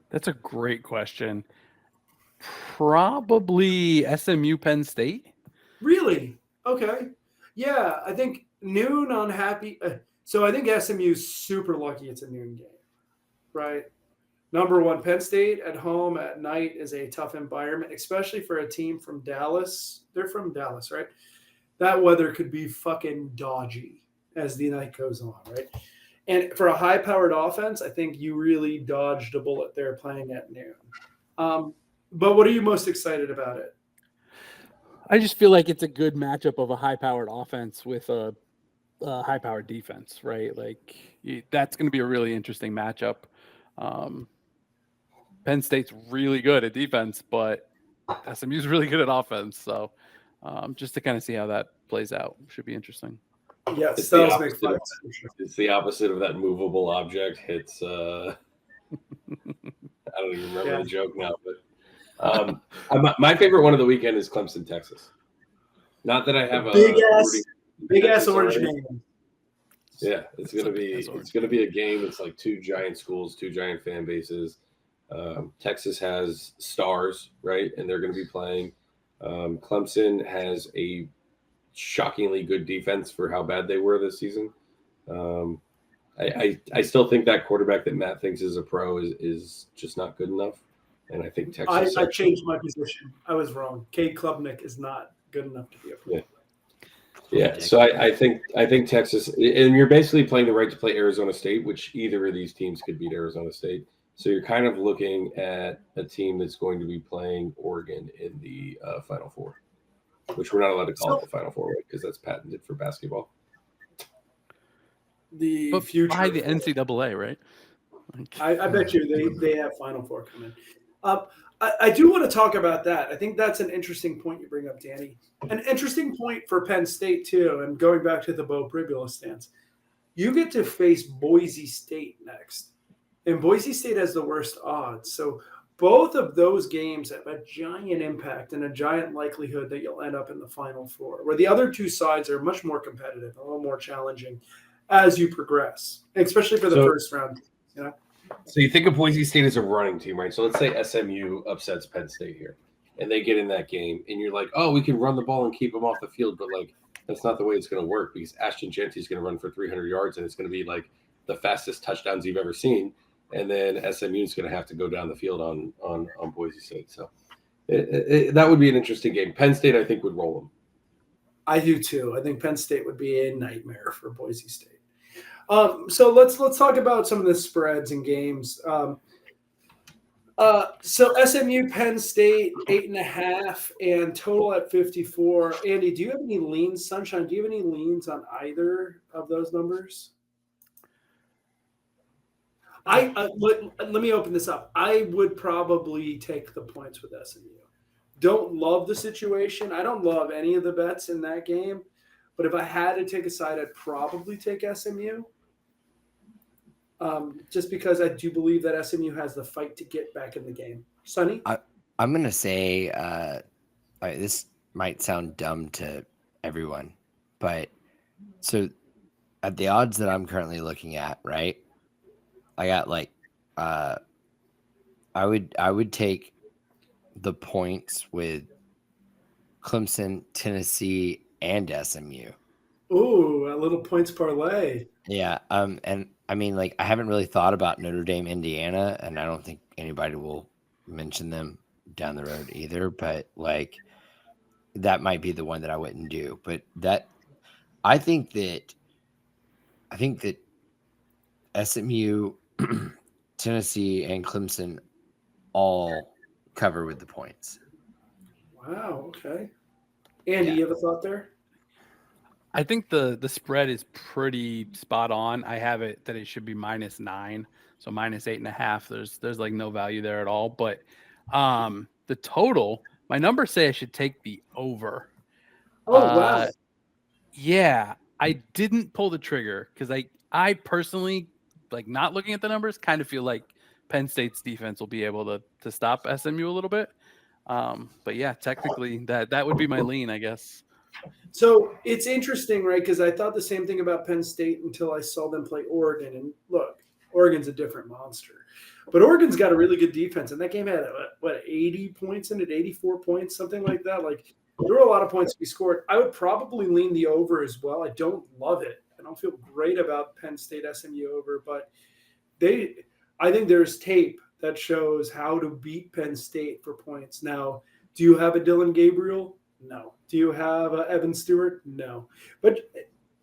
That's a great question. Probably SMU Penn State. Really? Okay. Yeah, I think noon on Happy. So I think SMU's super lucky it's a noon game, right? Number one, Penn State at home at night is a tough environment, especially for a team from Dallas. They're from Dallas, right? That weather could be fucking dodgy as the night goes on, right? And for a high-powered offense, I think you really dodged a bullet there playing at noon. But what are you most excited about it? I just feel like it's a good matchup of a high-powered offense with a high-powered defense, right? Like that's going to be a really interesting matchup. Penn State's really good at defense, but SMU's really good at offense. So just to kind of see how that plays out should be interesting. Yeah, it's the opposite of that movable object. It's I don't even remember the joke now, but my favorite one of the weekend is Clemson, Texas. Not that I have a big ass orange name. Yeah, it's gonna be a game. It's like two giant schools, two giant fan bases. Texas has stars, right, and they're going to be playing. Clemson has a shockingly good defense for how bad they were this season. I still think that quarterback that Matt thinks is a pro is just not good enough. And I think Texas. I changed my position. I was wrong. Cade Klubnik is not good enough to be a pro. Yeah. So I think Texas, and you're basically playing the right to play Arizona State, which either of these teams could beat Arizona State. So you're kind of looking at a team that's going to be playing Oregon in the Final Four, which we're not allowed to call it the Final Four, right? Because that's patented for basketball. The But future by the NCAA, right? Like, I bet you they have Final Four coming. I do want to talk about that. I think that's an interesting point you bring up, Danny. An interesting point for Penn State too. And going back to the Bo Pribula stance, you get to face Boise State next, and Boise State has the worst odds. So both of those games have a giant impact and a giant likelihood that you'll end up in the Final Four, where the other two sides are much more competitive, a little more challenging as you progress, especially for the first round. You know. So you think of Boise State as a running team, right? So let's say SMU upsets Penn State here, and they get in that game, and you're like, oh, we can run the ball and keep them off the field, but like that's not the way it's going to work because Ashton Jeanty is going to run for 300 yards, and it's going to be like the fastest touchdowns you've ever seen, and then SMU is going to have to go down the field on Boise State. So that would be an interesting game. Penn State, I think, would roll them. I do too. I think Penn State would be a nightmare for Boise State. So let's talk about some of the spreads and games. So SMU Penn State 8.5 and total at 54. Andy, do you have any leans? Sunshine, do you have any leans on either of those numbers? Let me open this up. I would probably take the points with SMU. Don't love the situation. I don't love any of the bets in that game. But if I had to take a side, I'd probably take SMU. Just because I do believe that SMU has the fight to get back in the game. Sonny? I'm going to say this might sound dumb to everyone, but so at the odds that I'm currently looking at, right, I got like I would take the points with Clemson, Tennessee, and SMU. Ooh, a little points parlay. Yeah. And I mean, like, I haven't really thought about Notre Dame, Indiana, and I don't think anybody will mention them down the road either. But like, that might be the one that I wouldn't do. But I think that SMU, Tennessee, and Clemson all cover with the points. Wow. Okay. Andy, you have a thought there? I think the spread is pretty spot on. I have it that it should be -9, so -8.5. There's like no value there at all. But the total, my numbers say I should take the over. Oh wow! Yeah, I didn't pull the trigger because I personally, like, not looking at the numbers, kind of feel like Penn State's defense will be able to stop SMU a little bit. But yeah, technically that would be my lean, I guess. So it's interesting, right? Because I thought the same thing about Penn State until I saw them play Oregon. And look, Oregon's a different monster. But Oregon's got a really good defense. And that game had, 80 points in it, 84 points, something like that. Like, there were a lot of points to be scored. I would probably lean the over as well. I don't love it. I don't feel great about Penn State SMU over. But I think there's tape that shows how to beat Penn State for points. Now, do you have a Dylan Gabriel? No. Do you have Evan Stewart? No. But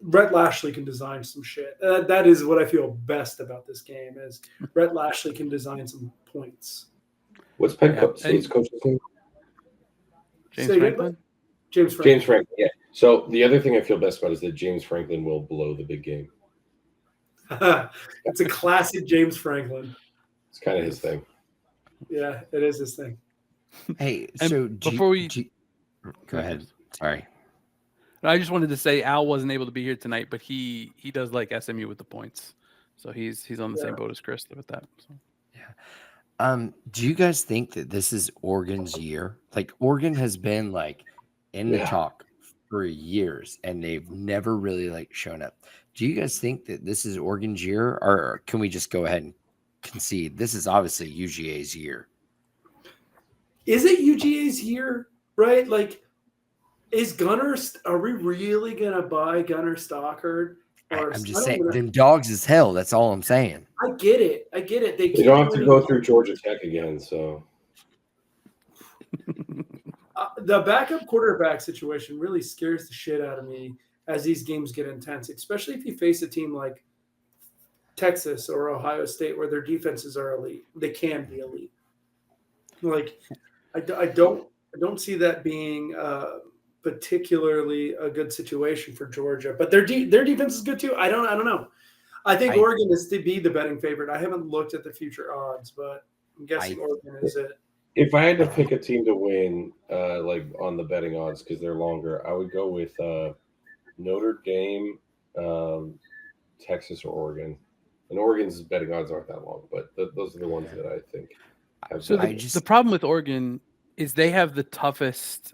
Brett Lashley can design some shit. That is what I feel best about this game is Brett Lashley can design some points. What's Penn State's coach's name? James Franklin? James Franklin. James Franklin, yeah. So the other thing I feel best about is that James Franklin will blow the big game. It's a classic James Franklin. It's kind of his thing. Yeah, it is his thing. Hey, And so before go ahead. Sorry. I just wanted to say Al wasn't able to be here tonight, but he does like SMU with the points, so he's on the same boat as Chris with that. So. Yeah. Do you guys think that this is Oregon's year? Like, Oregon has been like in the talk for years, and they've never really like shown up. Do you guys think that this is Oregon's year, or can we just go ahead and concede this is obviously UGA's year? Is it UGA's year? Right? Like, Is Gunner? Are we really gonna buy Gunner Stockard? Or I'm I just don't saying, know. them dogs is hell. That's all I'm saying. I get it. They They keep don't have to winning. go through Georgia Tech again, so The backup quarterback situation really scares the shit out of me as these games get intense, especially if you face a team like Texas or Ohio State where their defenses are elite. They can be elite. Like, I don't see that being particularly a good situation for Georgia, but their defense is good too. I don't know. I think Oregon is to be the betting favorite. I haven't looked at the future odds, but I'm guessing Oregon is it. if I had to pick a team to win, like on the betting odds because they're longer, I would go with Notre Dame, Texas, or Oregon. And Oregon's betting odds aren't that long, but those are the ones that I think have. So the problem with Oregon is they have the toughest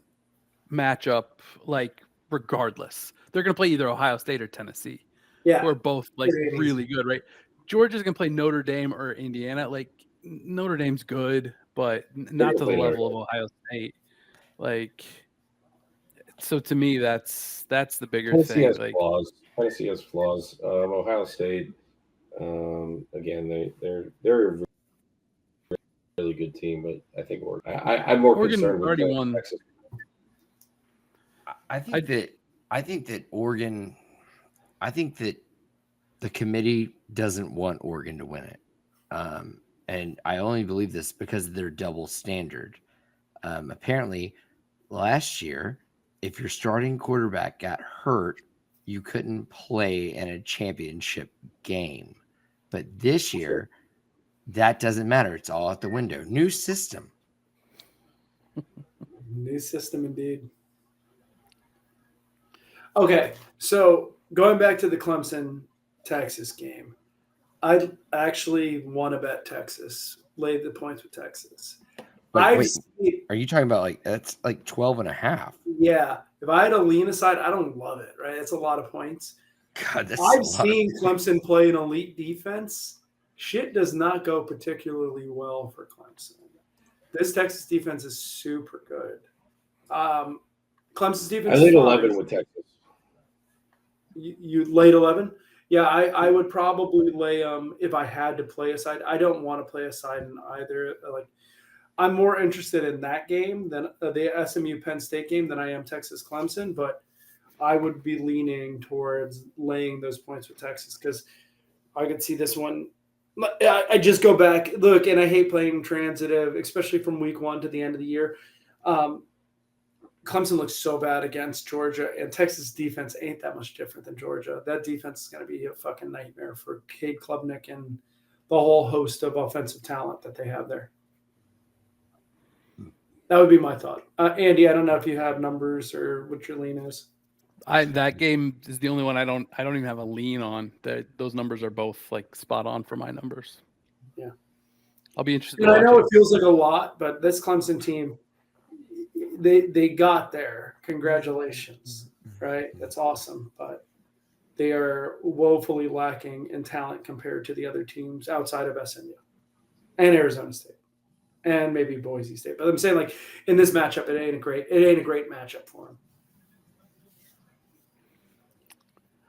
matchup, like regardless. They're going to play either Ohio State or Tennessee, who are both like really good, right? Georgia's going to play Notre Dame or Indiana. Like Notre Dame's good, but not to the level of Ohio State. Like, so to me, that's the bigger Tennessee thing. has Like flaws. Tennessee has flaws. Ohio State, again, they're a really good team, but I think I'm more concerned with Texas. I think that Oregon. I think that the committee doesn't want Oregon to win it, and I only believe this because of their double standard. Apparently, last year, if your starting quarterback got hurt, you couldn't play in a championship game. But this year, that doesn't matter. It's all out the window. New system. New system indeed. Okay, so going back to the Clemson Texas game, I actually want to bet Texas. Lay the points with Texas. Are you talking about like that's like 12.5? Yeah. If I had to lean aside, I don't love it, right? It's a lot of points. God, I've seen Clemson play an elite defense. Shit does not go particularly well for Clemson. This Texas defense is super good. Clemson's defense. I laid 11 with Texas. You laid 11? Yeah, I would probably lay if I had to play a side. I don't want to play a side in either. Like, I'm more interested in that game than the SMU Penn State game than I am Texas Clemson, but I would be leaning towards laying those points with Texas because I could see this one. I just go back, look, and I hate playing transitive, especially from week 1 to the end of the year. Clemson looks so bad against Georgia, and Texas defense ain't that much different than Georgia. That defense is going to be a fucking nightmare for Cade Klubnik and the whole host of offensive talent that they have there. That would be my thought. Andy, I don't know if you have numbers or what your lean is. That game is the only one I don't even have a lean on. Those numbers are both like spot on for my numbers. Yeah, I'll be interested. I know it feels like a lot, but this Clemson team, they got there. Congratulations, right? That's awesome, but they are woefully lacking in talent compared to the other teams outside of SMU and Arizona State and maybe Boise State. But I'm saying, like, in this matchup, it ain't a great matchup for them.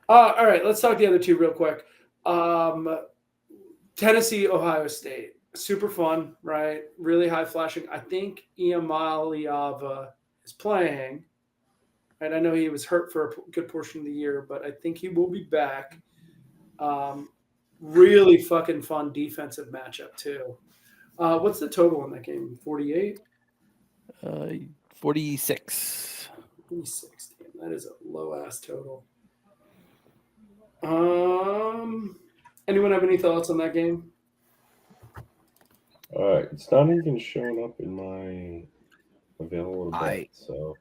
All right, let's talk the other two real quick. Tennessee, Ohio State. Super fun, right? Really high flashing. I think Iamaleava is playing. And I know he was hurt for a good portion of the year, but I think he will be back. Really fucking fun defensive matchup, too. What's the total in that game? 48? 46. 46. Damn, that is a low-ass total. Anyone have any thoughts on that game? All right, it's not even showing up in my available bet, so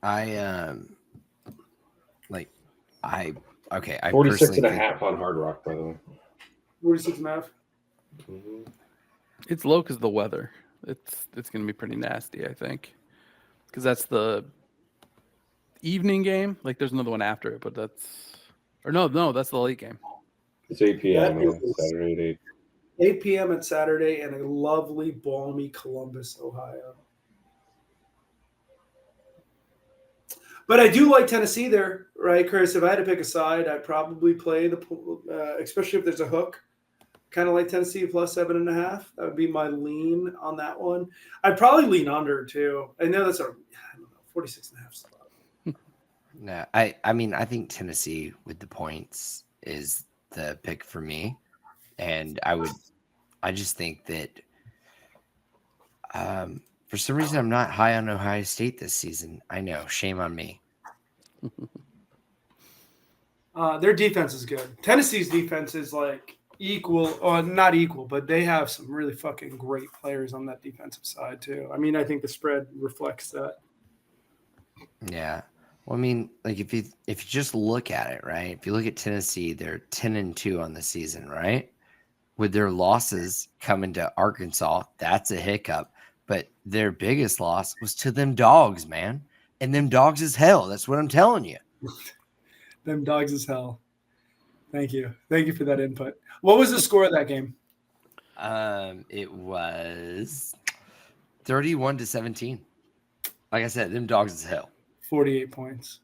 I 46.5 on Hard Rock, by the way. 46.5. Mm-hmm. It's low because of the weather. It's going to be pretty nasty, I think, because that's the evening game. Like, there's another one after it, but that's the late game. It's 8 p.m. Saturday at 8. 8 p.m. at Saturday in a lovely, balmy Columbus, Ohio. But I do like Tennessee there, right, Chris? If I had to pick a side, I'd probably play especially if there's a hook. Kind of like Tennessee plus 7.5. That would be my lean on that one. I'd probably lean under too. I know that's 46.5 spot. No, I mean, I think Tennessee with the points is the pick for me. And I just think that for some reason I'm not high on Ohio State this season. I know, shame on me. Their defense is good. Tennessee's defense is like equal, or not equal, but they have some really fucking great players on that defensive side too. I mean, I think the spread reflects that. Yeah. Well, I mean, like if you just look at it, right? If you look at Tennessee, they're 10-2 on the season, right? With their losses coming to Arkansas, that's a hiccup. But their biggest loss was to them dogs, man. And them dogs is hell. That's what I'm telling you. Them dogs is hell. Thank you. Thank you for that input. What was the score of that game? It was 31-17. Like I said, them dogs is hell. 48 points.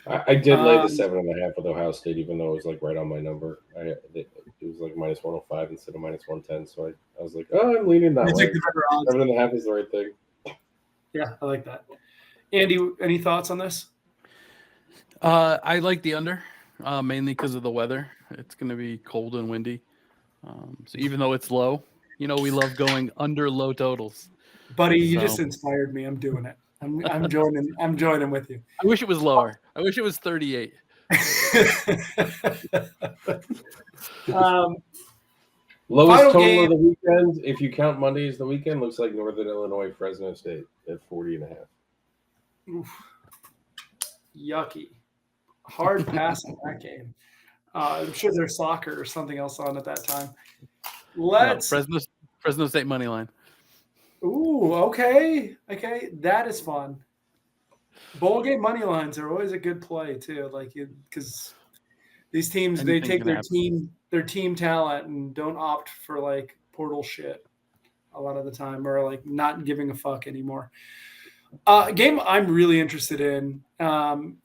I did lay the 7.5 with Ohio State, even though it was like right on my number. It was like minus 105 instead of minus 110. So I was like, oh, I'm leaning that way. 7.5 is the right thing. Yeah, I like that. Andy, any thoughts on this? I like the under, mainly because of the weather. It's going to be cold and windy. So even though it's low, we love going under low totals. Buddy, you just inspired me. I'm doing it. I'm joining with you. I wish it was lower. I wish it was 38. Lowest total game of the weekend, if you count Monday as the weekend, looks like Northern Illinois, Fresno State at 40.5. Oof. Yucky. Hard pass in that game. I'm sure there's soccer or something else on at that time. Fresno State money line. Ooh, okay. Okay, that is fun. Bowl game money lines are always a good play too, because these teams they take their team talent and don't opt for like portal shit a lot of the time, or like not giving a fuck anymore. A game I'm really interested in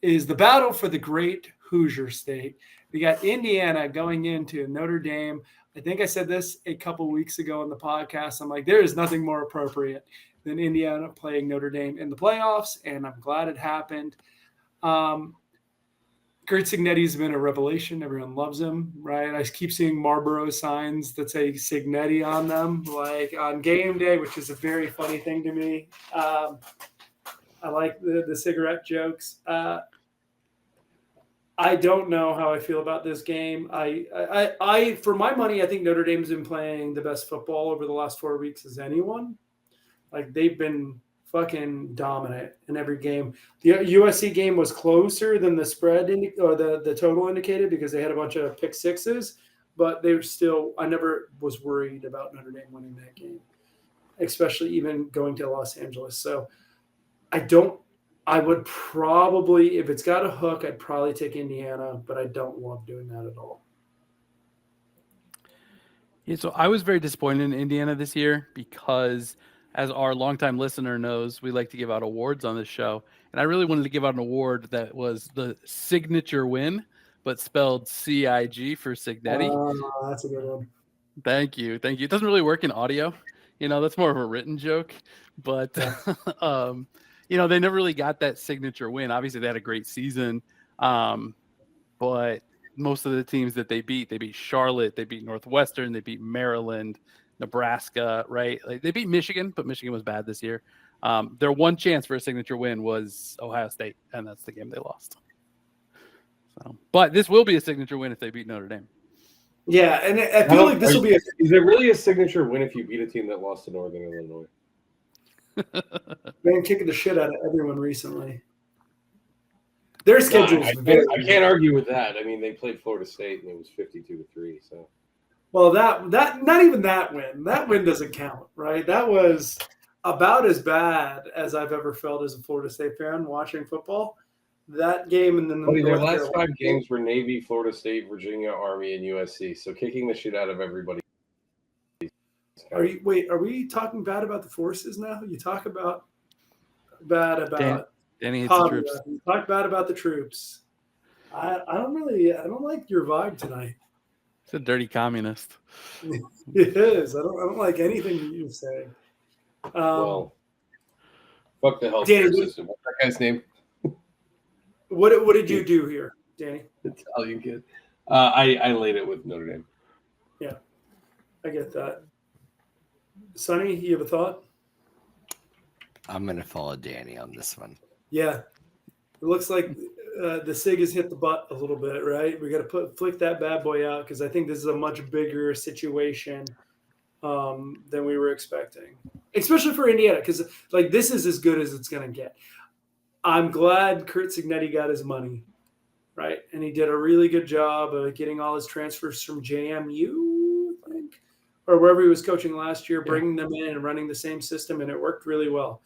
is the battle for the Great Hoosier State. We got Indiana going into Notre Dame. I think I said this a couple weeks ago on the podcast. I'm like, there is nothing more appropriate than Indiana playing Notre Dame in the playoffs, and I'm glad it happened. Kurt Cignetti's been a revelation. Everyone loves him, right? I keep seeing Marlboro signs that say Cignetti on them, like on game day, which is a very funny thing to me. I like the cigarette jokes. I don't know how I feel about this game. I for my money, I think Notre Dame's been playing the best football over the last 4 weeks as anyone. Like they've been fucking dominant in every game. The USC game was closer than the spread or the total indicated because they had a bunch of pick sixes, but they were still. I never was worried about Notre Dame winning that game, especially even going to Los Angeles. So I would probably, if it's got a hook, I'd probably take Indiana, but I don't love doing that at all. Yeah, so I was very disappointed in Indiana this year because, as our longtime listener knows, we like to give out awards on this show. And I really wanted to give out an award that was the signature win, but spelled CIG for Cignetti. That's a good one. Thank you. Thank you. It doesn't really work in audio. That's more of a written joke. But, they never really got that signature win. Obviously, they had a great season. But most of the teams that they beat Charlotte, they beat Northwestern, they beat Maryland, Nebraska, right? Like they beat Michigan, but Michigan was bad this year. Their one chance for a signature win was Ohio State, and that's the game they lost. So, but this will be a signature win if they beat Notre Dame. Yeah, and I feel like this will be. Is it really a signature win if you beat a team that lost to Northern Illinois? Been kicking the shit out of everyone recently. Their schedules. I can't argue with that. I mean, they played Florida State and it was 52-3. So, well, that not even that win. That win doesn't count, right? That was about as bad as I've ever felt as a Florida State fan watching football. That game and then their last 5 games were Navy, Florida State, Virginia, Army, and USC. So kicking the shit out of everybody. Are we talking bad about the forces now? You talk about bad about Danny hates the Hobby troops. Lobby. Talk bad about the troops. I don't like your vibe tonight. He's a dirty communist. It is. I don't like anything you say. Well, fuck the healthcare Danny, system. What's that guy's name? what did you do here, Danny? Italian kid. I laid it with Notre Dame. I get that. Sonny, you have a thought? I'm gonna follow Danny on this one. Yeah. It looks like the SIG has hit the butt a little bit, right? We got to flick that bad boy out because I think this is a much bigger situation than we were expecting, especially for Indiana, because like this is as good as it's going to get. I'm glad Kurt Cignetti got his money, right? And he did a really good job of getting all his transfers from JMU, I think, or wherever he was coaching last year, bringing them in and running the same system, and it worked really well.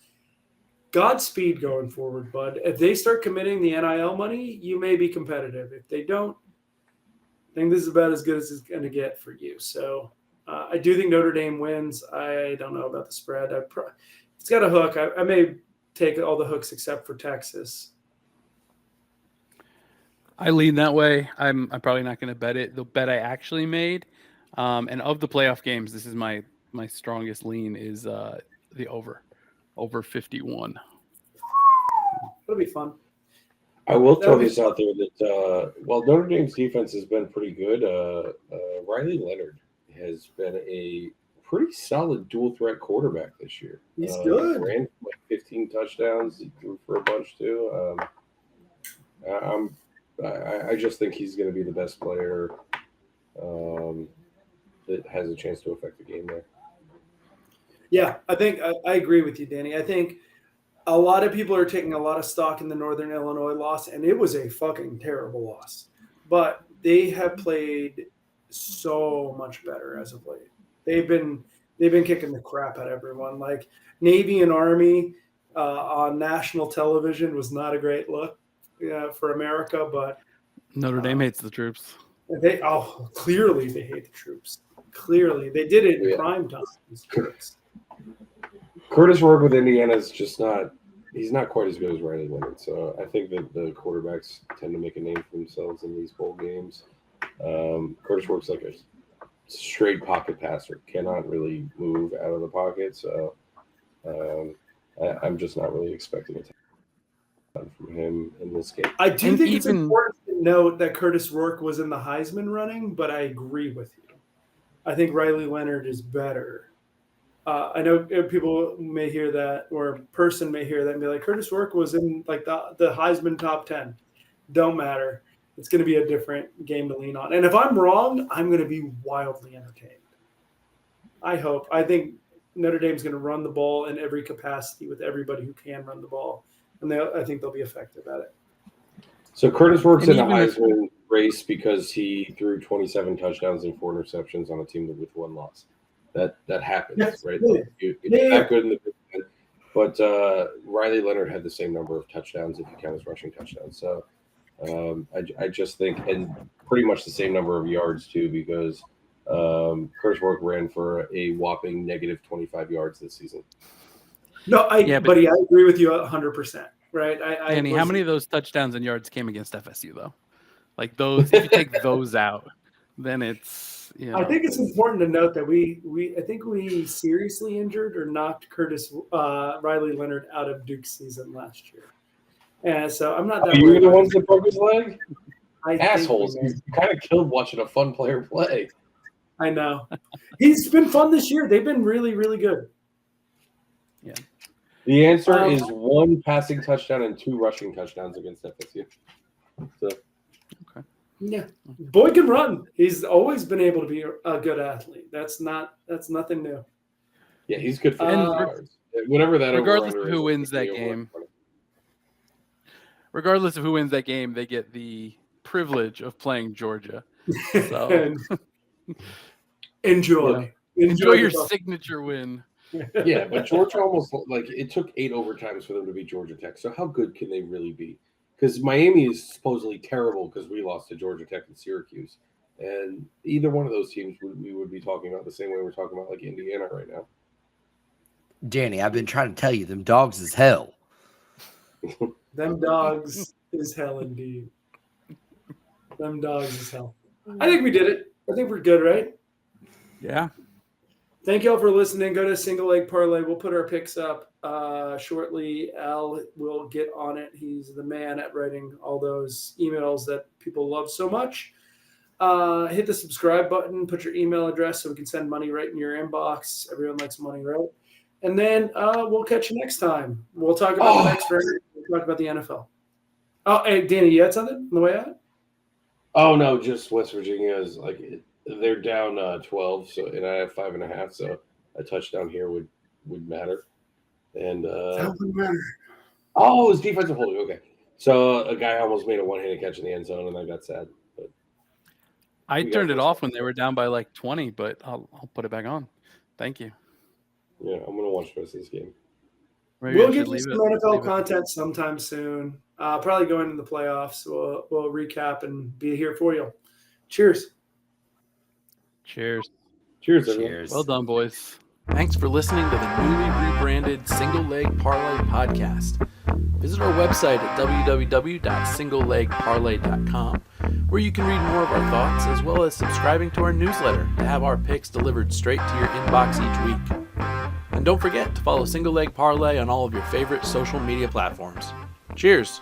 Godspeed going forward, bud. If they start committing the NIL money, you may be competitive. If they don't, I think this is about as good as it's going to get for you. So I do think Notre Dame wins. I don't know about the spread. It's got a hook. I may take all the hooks except for Texas. I lean that way. I'm probably not going to bet it. The bet I actually made, and of the playoff games, this is my strongest lean is the over 51. It'll be fun. I will throw this out there that while Notre Dame's defense has been pretty good, Riley Leonard has been a pretty solid dual threat quarterback this year. He's good. Ran like 15 touchdowns. He threw for a bunch too. I just think he's going to be the best player that has a chance to affect the game there. Yeah, I think I agree with you, Danny. I think a lot of people are taking a lot of stock in the Northern Illinois loss, and it was a fucking terrible loss. But they have played so much better as of late. They've been kicking the crap out of everyone. Like Navy and Army on national television was not a great look for America, but Notre Dame hates the troops. Clearly they hate the troops. Clearly they did it in prime time. These troops. Curtis Rourke with Indiana is just he's not quite as good as Riley Leonard. So I think that the quarterbacks tend to make a name for themselves in these bowl games. Curtis Rourke's like a straight pocket passer, cannot really move out of the pocket. So I'm just not really expecting it from him in this game. I do think it's important to note that Curtis Rourke was in the Heisman running, but I agree with you. I think Riley Leonard is better. I know people may hear that, or a person may hear that and be like, Curtis Rourke was in like the Heisman top 10. Don't matter. It's going to be a different game to lean on. And if I'm wrong, I'm going to be wildly entertained. I hope. I think Notre Dame's going to run the ball in every capacity with everybody who can run the ball. And I think they'll be effective at it. So Curtis Rourke's in the Heisman race because he threw 27 touchdowns and 4 interceptions on a team with 1 loss. That happens, right? It's not good in the Big Ten. But Riley Leonard had the same number of touchdowns if you count his rushing touchdowns. So I just think, and pretty much the same number of yards too, because Curtis Rourke ran for a whopping negative 25 yards this season. No, buddy, I agree with you 100%. Right? Annie, how many of those touchdowns and yards came against FSU though? Like those, if you take those out, then it's. I think it's important to note that I think we seriously injured or knocked Riley Leonard out of Duke's season last year. And so I'm not that You were the ones that broke his leg? Assholes. You kind of killed watching a fun player play. I know. He's been fun this year. They've been really, really good. Yeah. The answer is 1 passing touchdown and 2 rushing touchdowns against FSU. So. Okay. Yeah, boy can run. He's always been able to be a good athlete. That's nothing new. Yeah, he's good for yards. Whatever that. Regardless of who wins that game. Regardless of who wins that game, they get the privilege of playing Georgia. So enjoy your signature win. Yeah, but Georgia almost it took 8 overtimes for them to beat Georgia Tech. So how good can they really be? Because Miami is supposedly terrible because we lost to Georgia Tech and Syracuse. And either one of those teams we would be talking about the same way we're talking about like Indiana right now. Danny, I've been trying to tell you, them dogs is hell. Them dogs is hell indeed. Them dogs is hell. I think we did it. I think we're good, right? Yeah. Thank you all for listening. Go to Single Leg Parlay. We'll put our picks up shortly. Al will get on it. He's the man at writing all those emails that people love so much. Hit the subscribe button. Put your email address so we can send money right in your inbox. Everyone likes money, right? And then we'll catch you next time. We'll talk about the next round. We'll talk about the NFL. Oh, hey, Danny, you had something on the way out? Oh no, just West Virginia is like they're down 12, so and I have 5.5, so a touchdown here would matter. And That wouldn't matter. oh, it was defensive holding. Okay, so a guy almost made a one-handed catch in the end zone, and I got sad. But I You got turned it this. off when they were down by like 20, but I'll put it back on. Thank you. yeah, I'm gonna watch the rest of this game. Maybe We'll I give should you leave some it- NFL leave it. content sometime soon. Probably going into the playoffs. We'll recap and be here for you. Cheers. Cheers. Cheers, everyone. Cheers. Well done, boys. Thanks for listening to the newly rebranded Single Leg Parlay podcast. Visit our website at www.singlelegparlay.com, where you can read more of our thoughts, as well as subscribing to our newsletter to have our picks delivered straight to your inbox each week. And don't forget to follow Single Leg Parlay on all of your favorite social media platforms. Cheers!